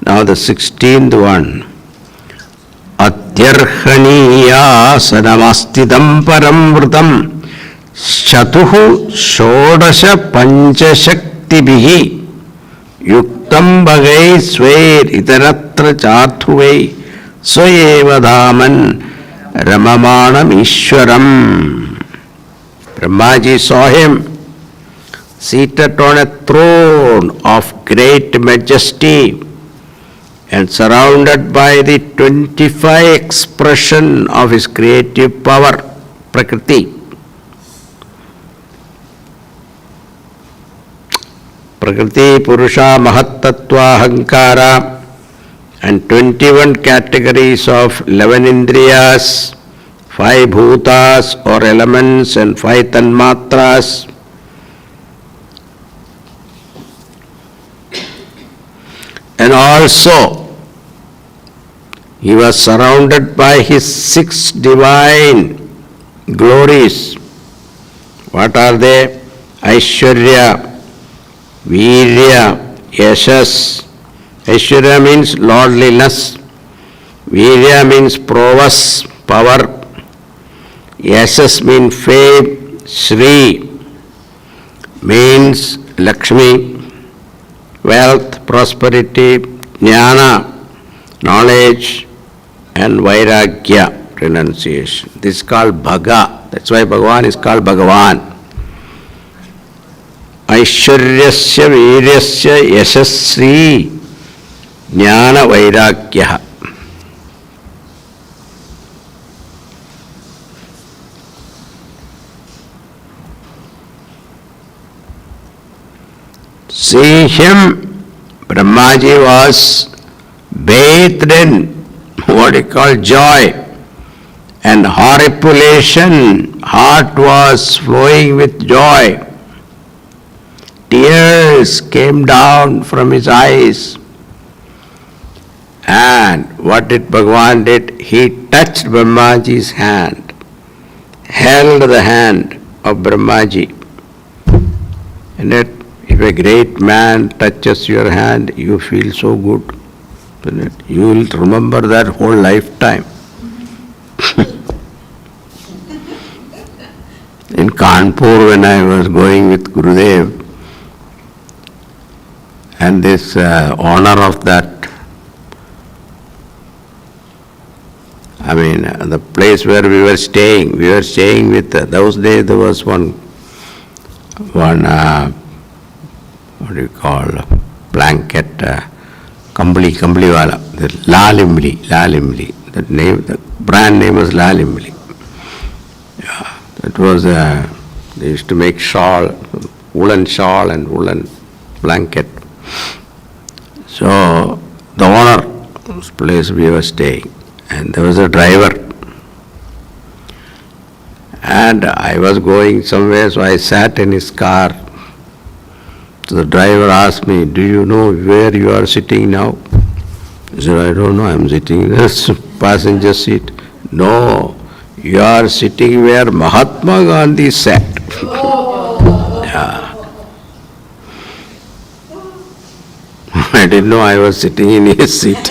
Now the 16th one. Atyarhaniya sanamastidam paramvrutam Shatuhu shodasha panchashaktibihi Yuktam bhagai sver itaratra chathuvai Swayeva dhaman ramamanam Ishwaram. Brahmaji saw him seated on a throne of great majesty and surrounded by the 25 expression of his creative power, Prakriti. Prakriti, Purusha, Mahattattva, Ahankara, and 21 categories of 11 Indriyas, 5 Bhutas or elements and 5 Tanmatras. And also, he was surrounded by his 6 divine glories. What are they? Aishwarya, Virya, Yashas. Aishwarya means lordliness. Virya means prowess, power. Yashas means fame. Shri means Lakshmi, wealth, prosperity. Jnana, knowledge, and Vairagya, renunciation. This is called Bhaga. That's why Bhagavan is called Bhagavan. Aishwaryasya Viryasya Yashasri Jnana Vairagya. See him, Brahmaji was bathed in what he called joy and horripilation. Heart was flowing with joy. Tears came down from his eyes. And what did Bhagavan did? He touched Brahmaji's hand, held the hand of Brahmaji. And that if a great man touches your hand, you feel so good. You will remember that whole lifetime. In Kanpur, when I was going with Gurudev, And this honor of that, the place where we were staying with, those days there was one, what do you call, blanket, kambli wala, the Lalimli, that name, the brand name was Lalimli. Yeah, that was, they used to make shawl, woolen shawl and woolen blanket. So, the owner of this place we were staying, and there was a driver. And I was going somewhere, so I sat in his car. So the driver asked me, "Do you know where you are sitting now?" I said, "I don't know, I am sitting in this passenger seat." "No, you are sitting where Mahatma Gandhi sat." Yeah. I didn't know I was sitting in his seat.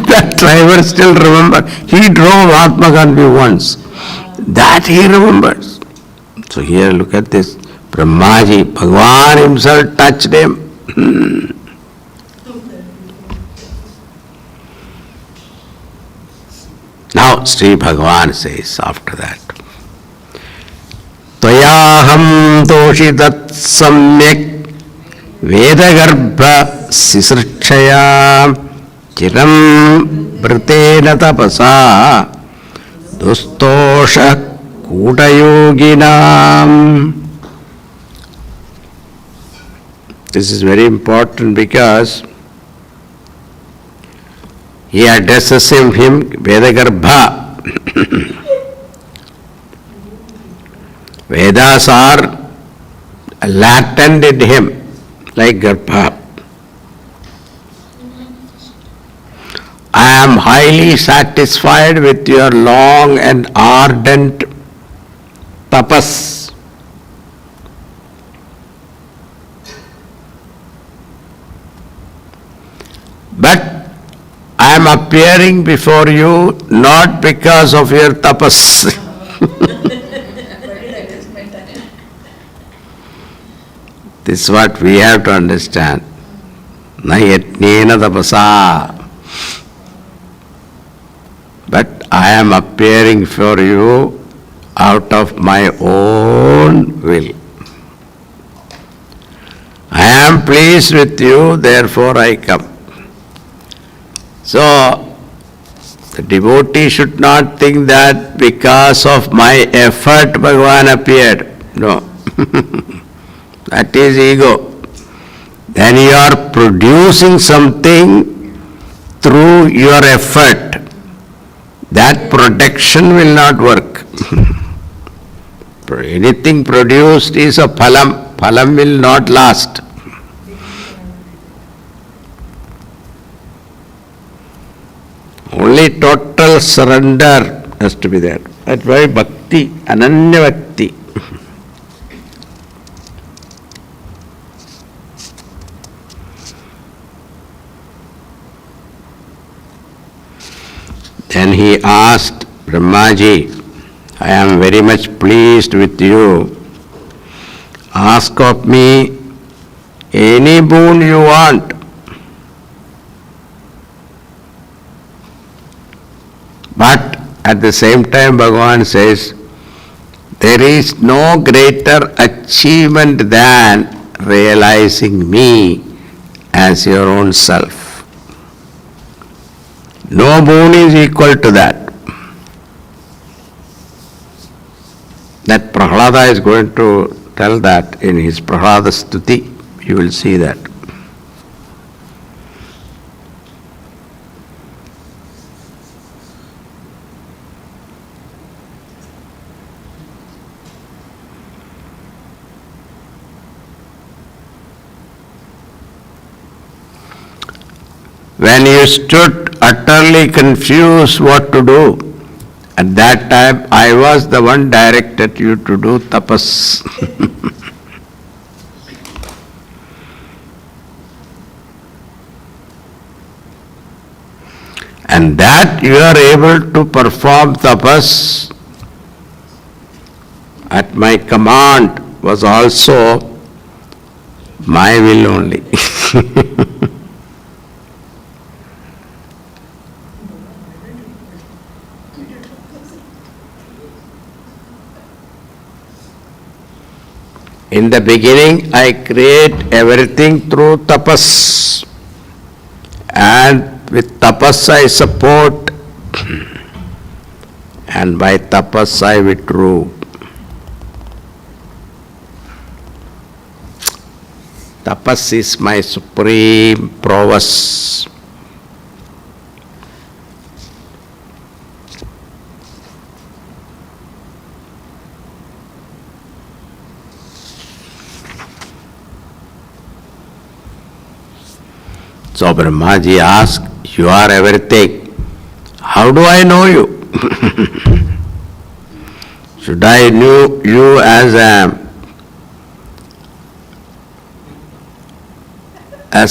That driver still remembers. He drove Mahatma Gandhi once. That he remembers. So here, look at this. Brahmaji, Bhagavan himself touched him. Now, Sri Bhagavan says after that, Tvayaham doshitat samyak Vedagarbha sisrchaya chiram britena tapasa dustosha kudayoginam. This is very important because he addresses him Vedagarbha. Vedas are latent in him, like Garbha. I am highly satisfied with your long and ardent tapas. But I am appearing before you not because of your tapas. This is what we have to understand. Nayatnena tapasa. But I am appearing for you out of my own will. I am pleased with you, therefore I come. So, the devotee should not think that because of my effort Bhagavan appeared. No. That is ego. Then you are producing something through your effort. That production will not work. Anything produced is a phalam. Phalam will not last. Only total surrender has to be there. That's why bhakti, ananya bhakti. Then he asked Brahmaji, I am very much pleased with you. Ask of me any boon you want. But at the same time Bhagavan says, there is no greater achievement than realizing me as your own self. No boon is equal to that. That Prahlada is going to tell that in his Prahlada Stuti. You will see that. When you stood utterly confused what to do, at that time I was the one directed you to do tapas. And that you are able to perform tapas at my command was also My will only. In the beginning, I create everything through tapas. And with tapas I support. And by tapas I withdrew. Tapas is my supreme prowess. So Brahmaji asked, you are everything. How do I know you? Should I know you as a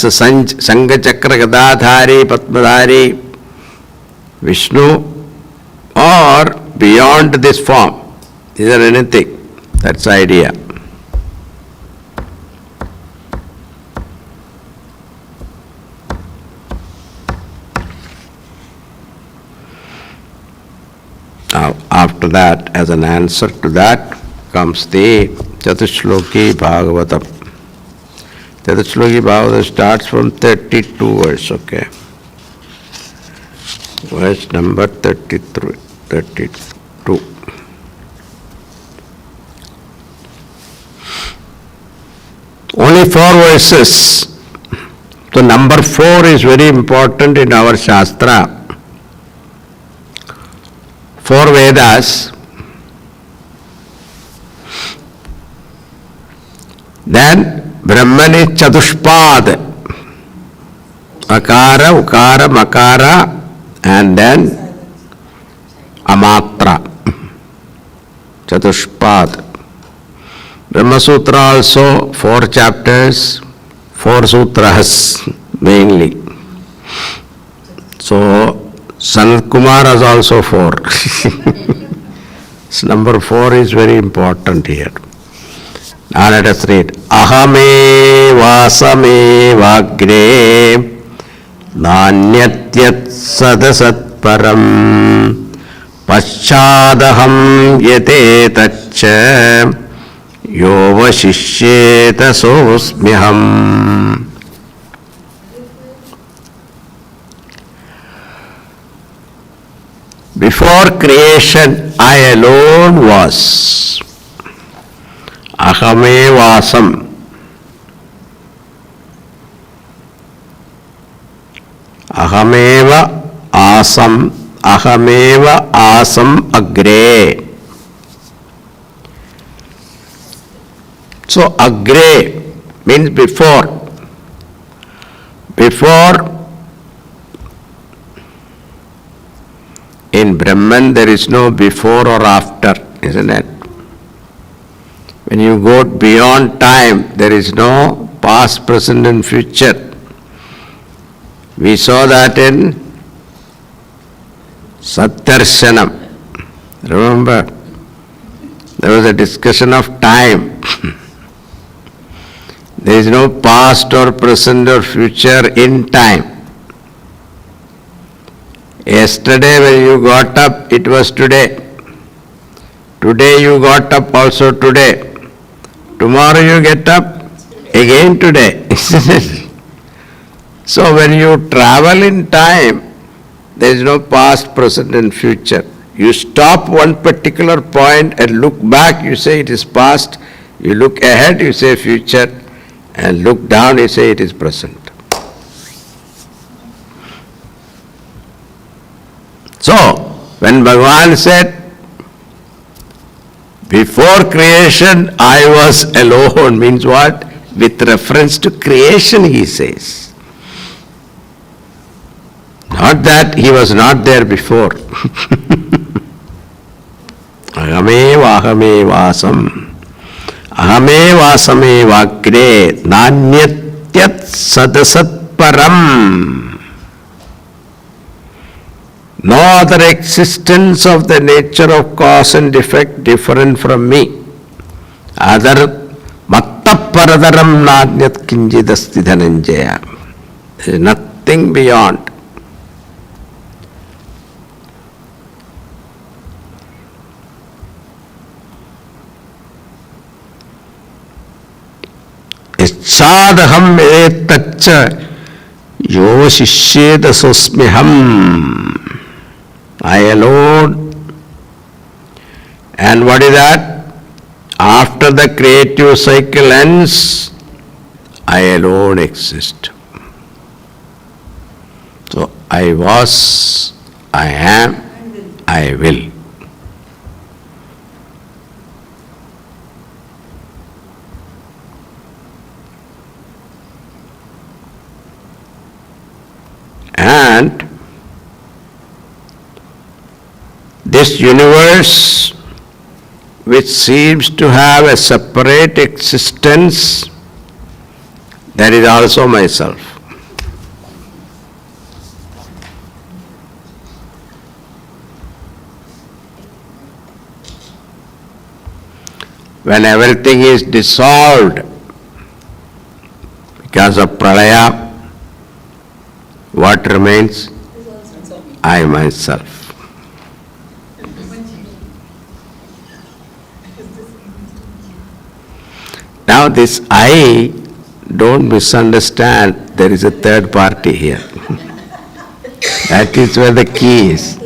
Sangha Chakra Gadadhari, Padmadhari, Vishnu, or beyond this form? Is there anything? That's the idea. Now, after that, as an answer to that, comes the Chatushloki Bhagavatam. Chatushloki Bhagavatam starts from 32 verse, okay? Verse number 32. Only 4 verses. So number 4 is very important in our Shastra. 4 Vedas. Then Brahman is Chatushpad. Akara, Ukara, Makara, and then Amatra. Chatushpad. Brahma Sutra also 4 chapters, 4 sutras mainly. So Sanat Kumar has also 4. So number 4 is very important here. Now let us read. Ahame vasame vagre nanyat sadasat param paschadaham yate tacha yova shishyeta sosmyaham. Before creation, I alone was. Ahame vasam. Ahameva asam. Ahameva asam agre. So agre means before. Before. In Brahman there is no before or after, isn't it? When you go beyond time, there is no past, present and future. We saw that in Satyarshanam. Remember? There was a discussion of time. There is no past or present or future in time. Yesterday when you got up, it was today. Today you got up also today. Tomorrow you get up, again today. So when you travel in time, there is no past, present and future. You stop one particular point and look back, you say it is past. You look ahead, you say future. And look down, you say it is present. So, when Bhagavan said, before creation I was alone, means what? With reference to creation, he says. Not that he was not there before. Ahame vasam. Ahame vasame vagre nanyatyat sadasat param. No other existence of the nature of cause and effect different from me. Other matta Tattah paradaram nanyat kinjidasti dhananjaya. There is nothing beyond. Ichchadaham etacha yo shishyeda sosmiham. I alone. And what is that? After the creative cycle ends, I alone exist. So I was, I am, I will. And this universe, which seems to have a separate existence, that is also myself. When everything is dissolved because of pralaya, what remains? I myself. Now this I, don't misunderstand, there is a third party here. That is where the key is.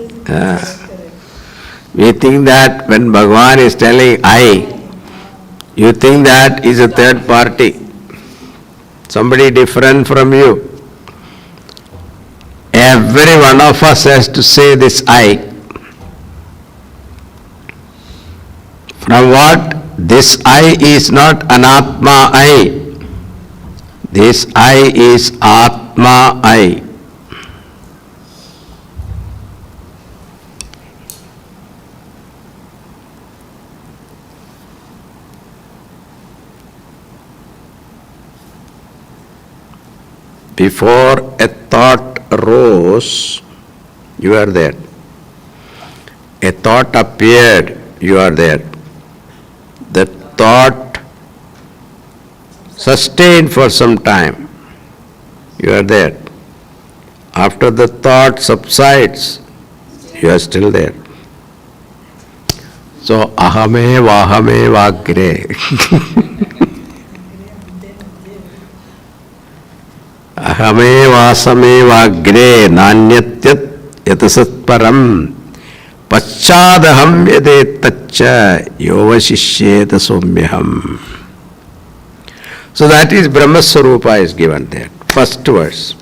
We think that when Bhagavan is telling I, you think that is a third party, somebody different from you. Every one of us has to say this I. From what? This I is not anatma I. This I is atma I. Before a thought arose, you are there. A thought appeared, you are there. The thought sustained for some time, you are there. After the thought subsides, you are still there. So, ahame vagre. Ahame vasame vagre nanyatyat yatasat param paschadaham yadetacha yovashishyeta somyaham. So that is Brahma Swarupa is given there. First verse.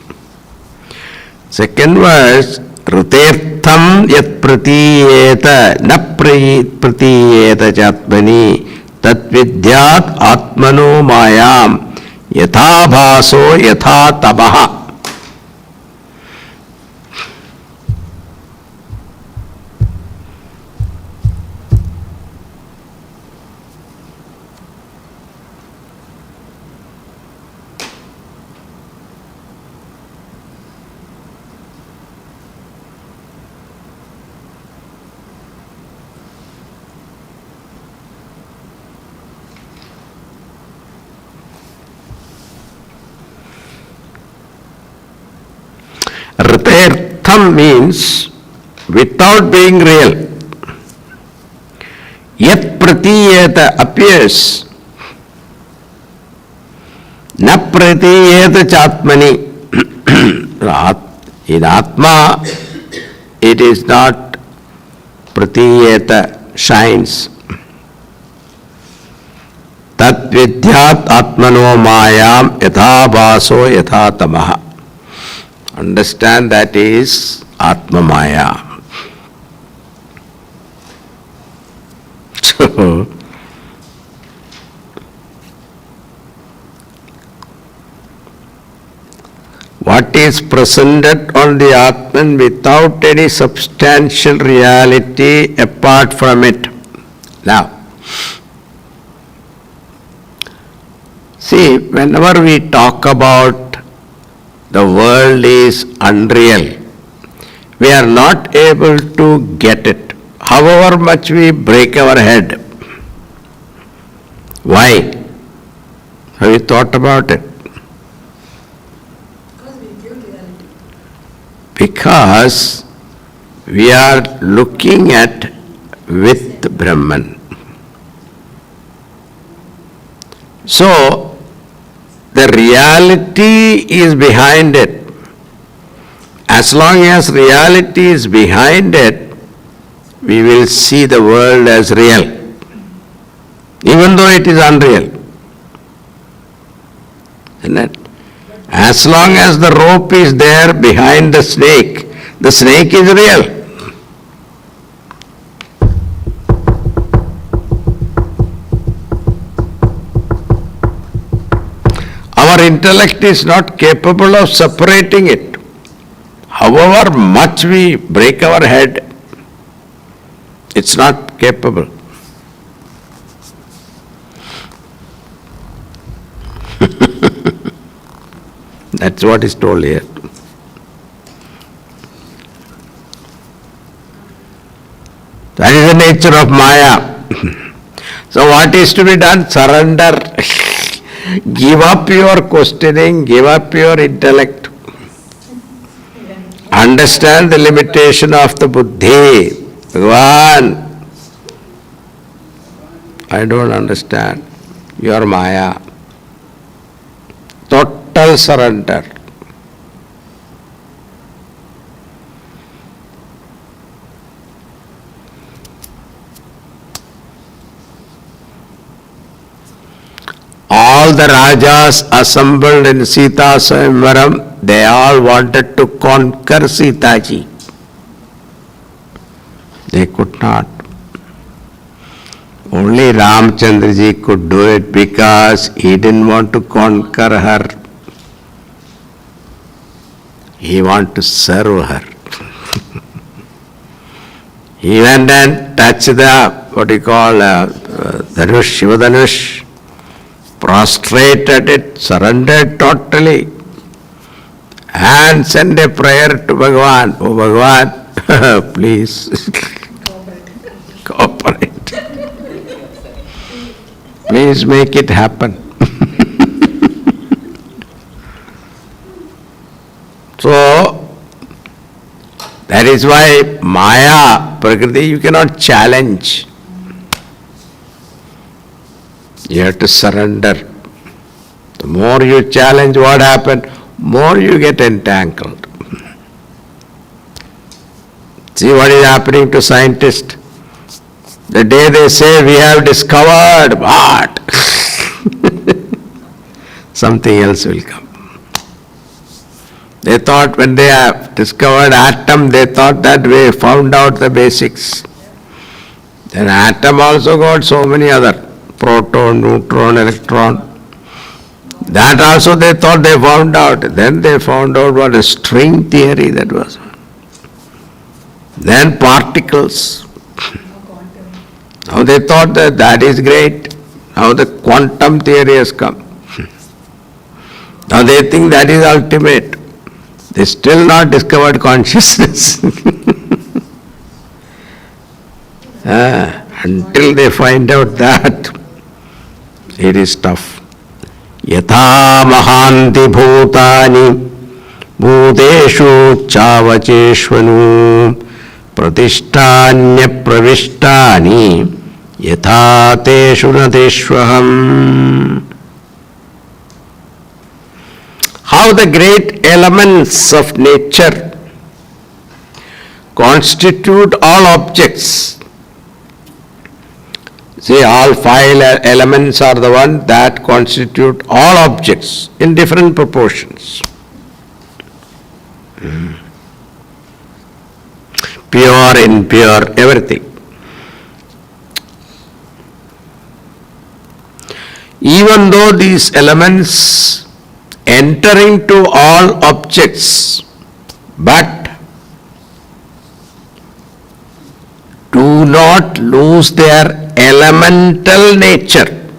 Second verse, Rutertham yat pratiyeta na pratiyeta chatmani tat vidyat atmano mayam yatha bhaso yatha tabaha. Ritertham means without being real. Yat pratiyeta appears. Na pratiyeta chatmani. In Atma, it is not pratiyeta, shines. Tat vidyat atmano mayam yatha bhaso yatha tamaha. Understand that is Atma Maya. So, what is presented on the Atman without any substantial reality apart from it. Now, see, whenever we talk about the world is unreal, we are not able to get it, however much we break our head. Why? Have you thought about it? Because we give reality. Because we are looking at with Brahman. So, the reality is behind it. As long as reality is behind it, we will see the world as real, even though it is unreal. Isn't it? As long as the rope is there behind the snake is real. Our intellect is not capable of separating it. However much we break our head, it's not capable. That's what is told here. That is the nature of Maya. So what is to be done? Surrender. Give up your questioning, give up your intellect. Understand the limitation of the buddhi. Bhagavan, I don't understand. You are Maya. Total surrender. All the Rajas assembled in Sita Swayamvaram, they all wanted to conquer Sita ji. They could not. Only Ramchandra ji could do it because he didn't want to conquer her. He wanted to serve her. He went and touched the, Dhanush, Shiva Dhanush, prostrated it, surrendered totally, and sent a prayer to Bhagavan. Oh Bhagavan, please cooperate. Please make it happen. So, that is why Maya, Prakriti, you cannot challenge. You have to surrender. The more you challenge, what happens? More you get entangled. See what is happening to scientists? The day they say we have discovered what? Something else will come. They thought when they have discovered atom, they thought that we found out the basics. Then atom also got so many other, proton, neutron, electron. That also they thought they found out. Then they found out what a string theory that was. Then particles. Now they thought that that is great. Now the quantum theory has come. Now they think that is ultimate. They still not discovered consciousness. Until they find out that, it is tough. Yatha mahanti bhutani bhuteshu chavacheshvanu pratishtanya pravishtani yatha teshu nateshvaham. How the great elements of nature constitute all objects. See, all five elements are the one that constitute all objects in different proportions. Pure, impure, everything. Even though these elements enter into all objects, but do not lose their elemental nature.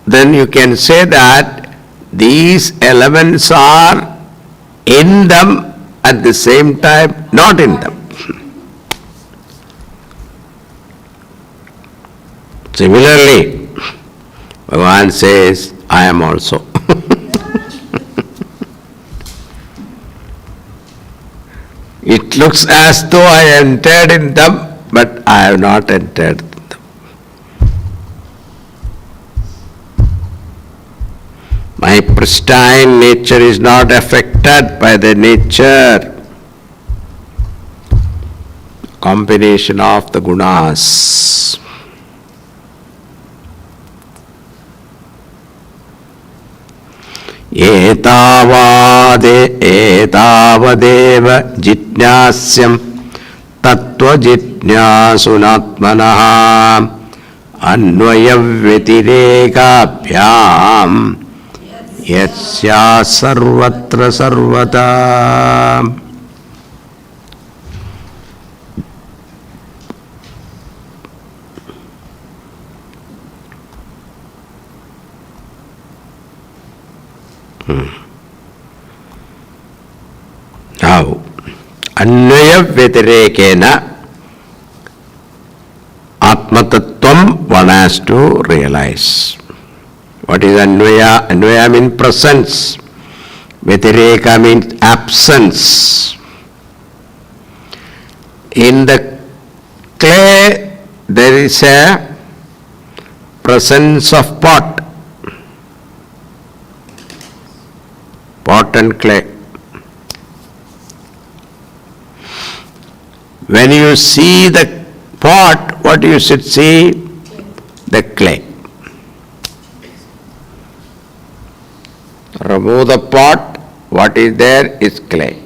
Then you can say that these elements are in them at the same time not in them. Similarly, Bhagavan says, I am also. It looks as though I entered in them, but I have not entered in them. My pristine nature is not affected by the nature, combination of the gunas. एतावदेव जिज्ञास्यं तत्त्वजिज्ञासुनात्मनः अन्वयव्यतिरेकाभ्याम् यस्या सर्वत्र सर्वदा. Now, Anvaya Vyatirekena Atmatattvam one has to realize. What is Anvaya? Anvaya means presence. Vyatireka means absence. In the clay there is a presence of pot. Pot and clay. When you see the pot, what you should see? The clay. Remove the pot, what is there is clay.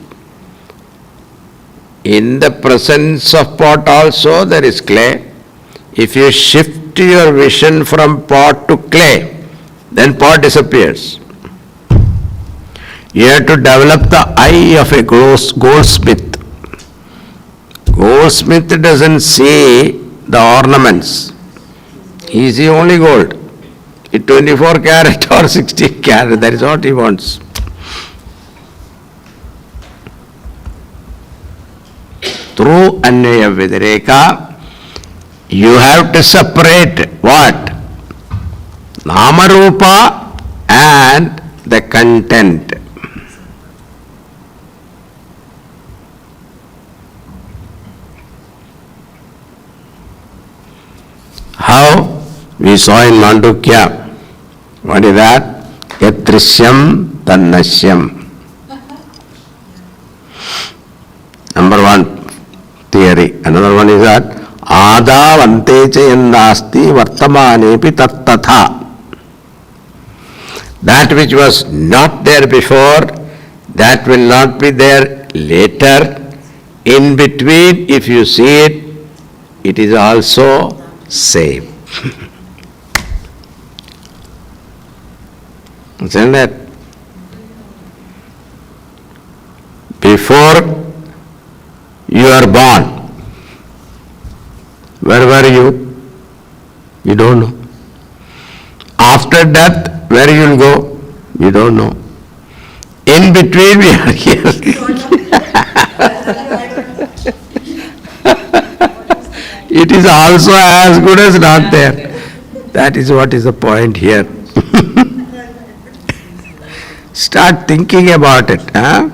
In the presence of pot also there is clay. If you shift your vision from pot to clay, then pot disappears. You have to develop the eye of a goldsmith. Goldsmith doesn't see the ornaments. He sees only gold. It's 24 carat or 16 carat, that is what he wants. Through Anvaya Vyatirekā, you have to separate what? Namarupa and the content. How? We saw in Mandukya. What is that? Yatrishyam Tannashyam. Number one theory. Another one is that Ādāvante ca yandāsti vartamānepi tattatha. That which was not there before, that will not be there later. In between, if you see it, it is also same. Isn't it? Before you are born, where were you? You don't know. After death, where you will go? You don't know. In between, we are here. It is also as good as not there. That is what is the point here. Start thinking about it. Huh?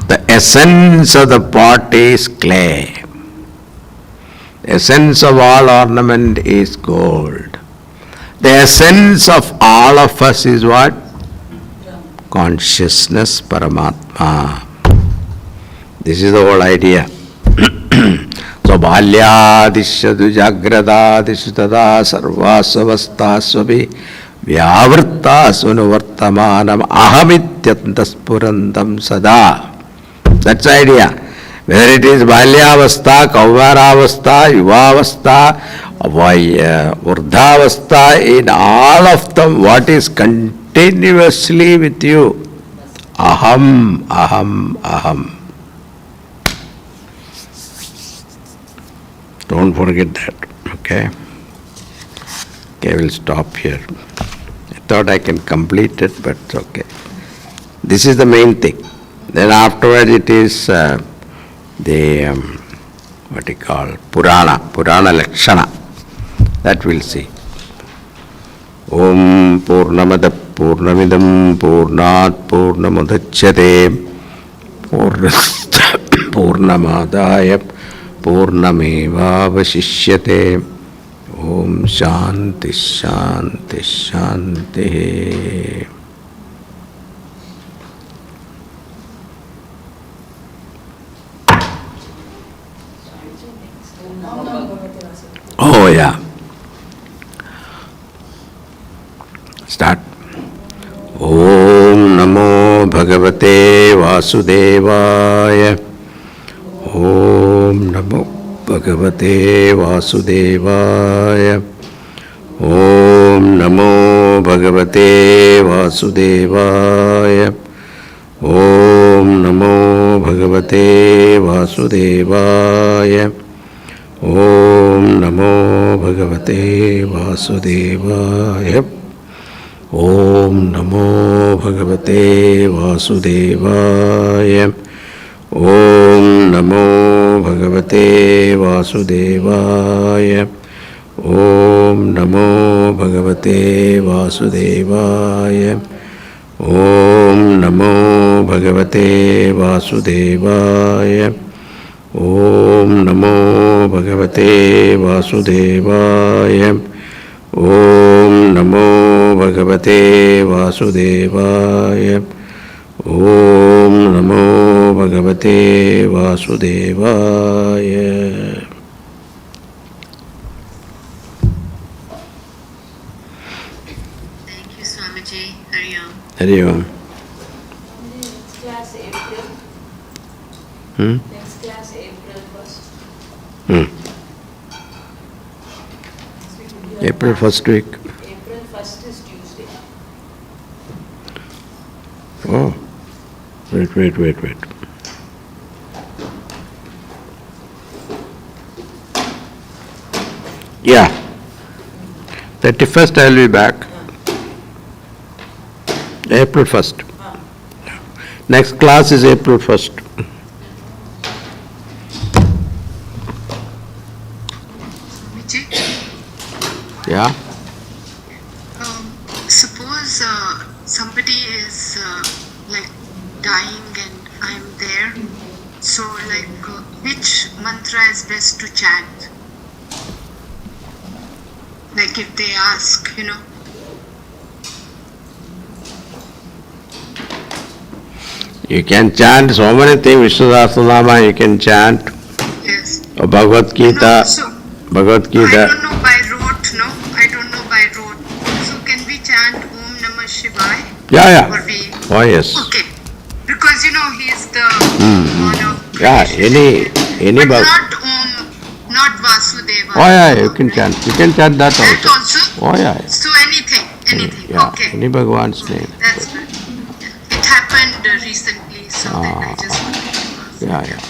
The essence of the pot is clay. The essence of all ornament is gold. The essence of all of us is what? Consciousness, Paramatma. This is the whole idea. So, balyādishadu jagradādishu tadā sarvāsavastāsvapi vyāvrtāsvanu vartamānam ahamityantaspurantam sada. That's the idea. Whether it is balyavastha, kauvaravastha, yuvavastha, vurdhavastha, in all of them, what is continuously with you? Aham, aham, aham. Don't forget that, okay? Okay, we'll stop here. I thought I can complete it, but it's okay. This is the main thing. Then afterwards it is what you call, Purana Lakshana. That we'll see. Om Purnamada Purnamidam Purnat Purnamudachyate Purnamadaya Purnamevavashishyate. Om Shanti Shanti Shanti. Oh yeah. Start. Om Namo Bhagavate Vasudevaya. Om Namo Bhagavate Vasudevaya. Om Namo Bhagavate Vasudevaya. Om Namo Bhagavate Vasudevaya. Om Namo Bhagavate Vasudevaya. Om Namo Bhagavate Vasudevaya. Om Namo Bhagavate Vasudevaya. Om Namo Bhagavate Vasudevaya. Om Namo Bhagavate Vasudevaya. Om Namo Bhagavate Vasudevaya. Om Namo Bhagavate Vasudevaya. Om Namo Bhagavate Vasudevaya. Thank you, Swamiji. Hari Om. Hari Om. Next class April. Hmm? Next class April 1st. April first week. April 1st is Tuesday. Oh. Wait. Yeah. 31st I'll be back. April 1st. Next class is April 1st. Swamiji, Yeah? suppose somebody is like dying and I'm there. So like which mantra is best to chant? Like if they ask, You can chant so many things, Vishnu Sahasranama you can chant, Yes. or Bhagavad Gita, So Bhagavad I Gita. don't know by rote, no? I don't know by rote. So can we chant Om Namah Shivaya? Yeah. Or we... Oh yes. Okay. Because he is the honor. Yeah, any But Bhag- not Om, not Vasudeva. Oh yeah, you can chant. You can chant that That also. also? Oh yeah. So anything. Yeah, Okay. any Bhagwan's name. That's good. It happened recently, so then I just wanted to ask. Yeah.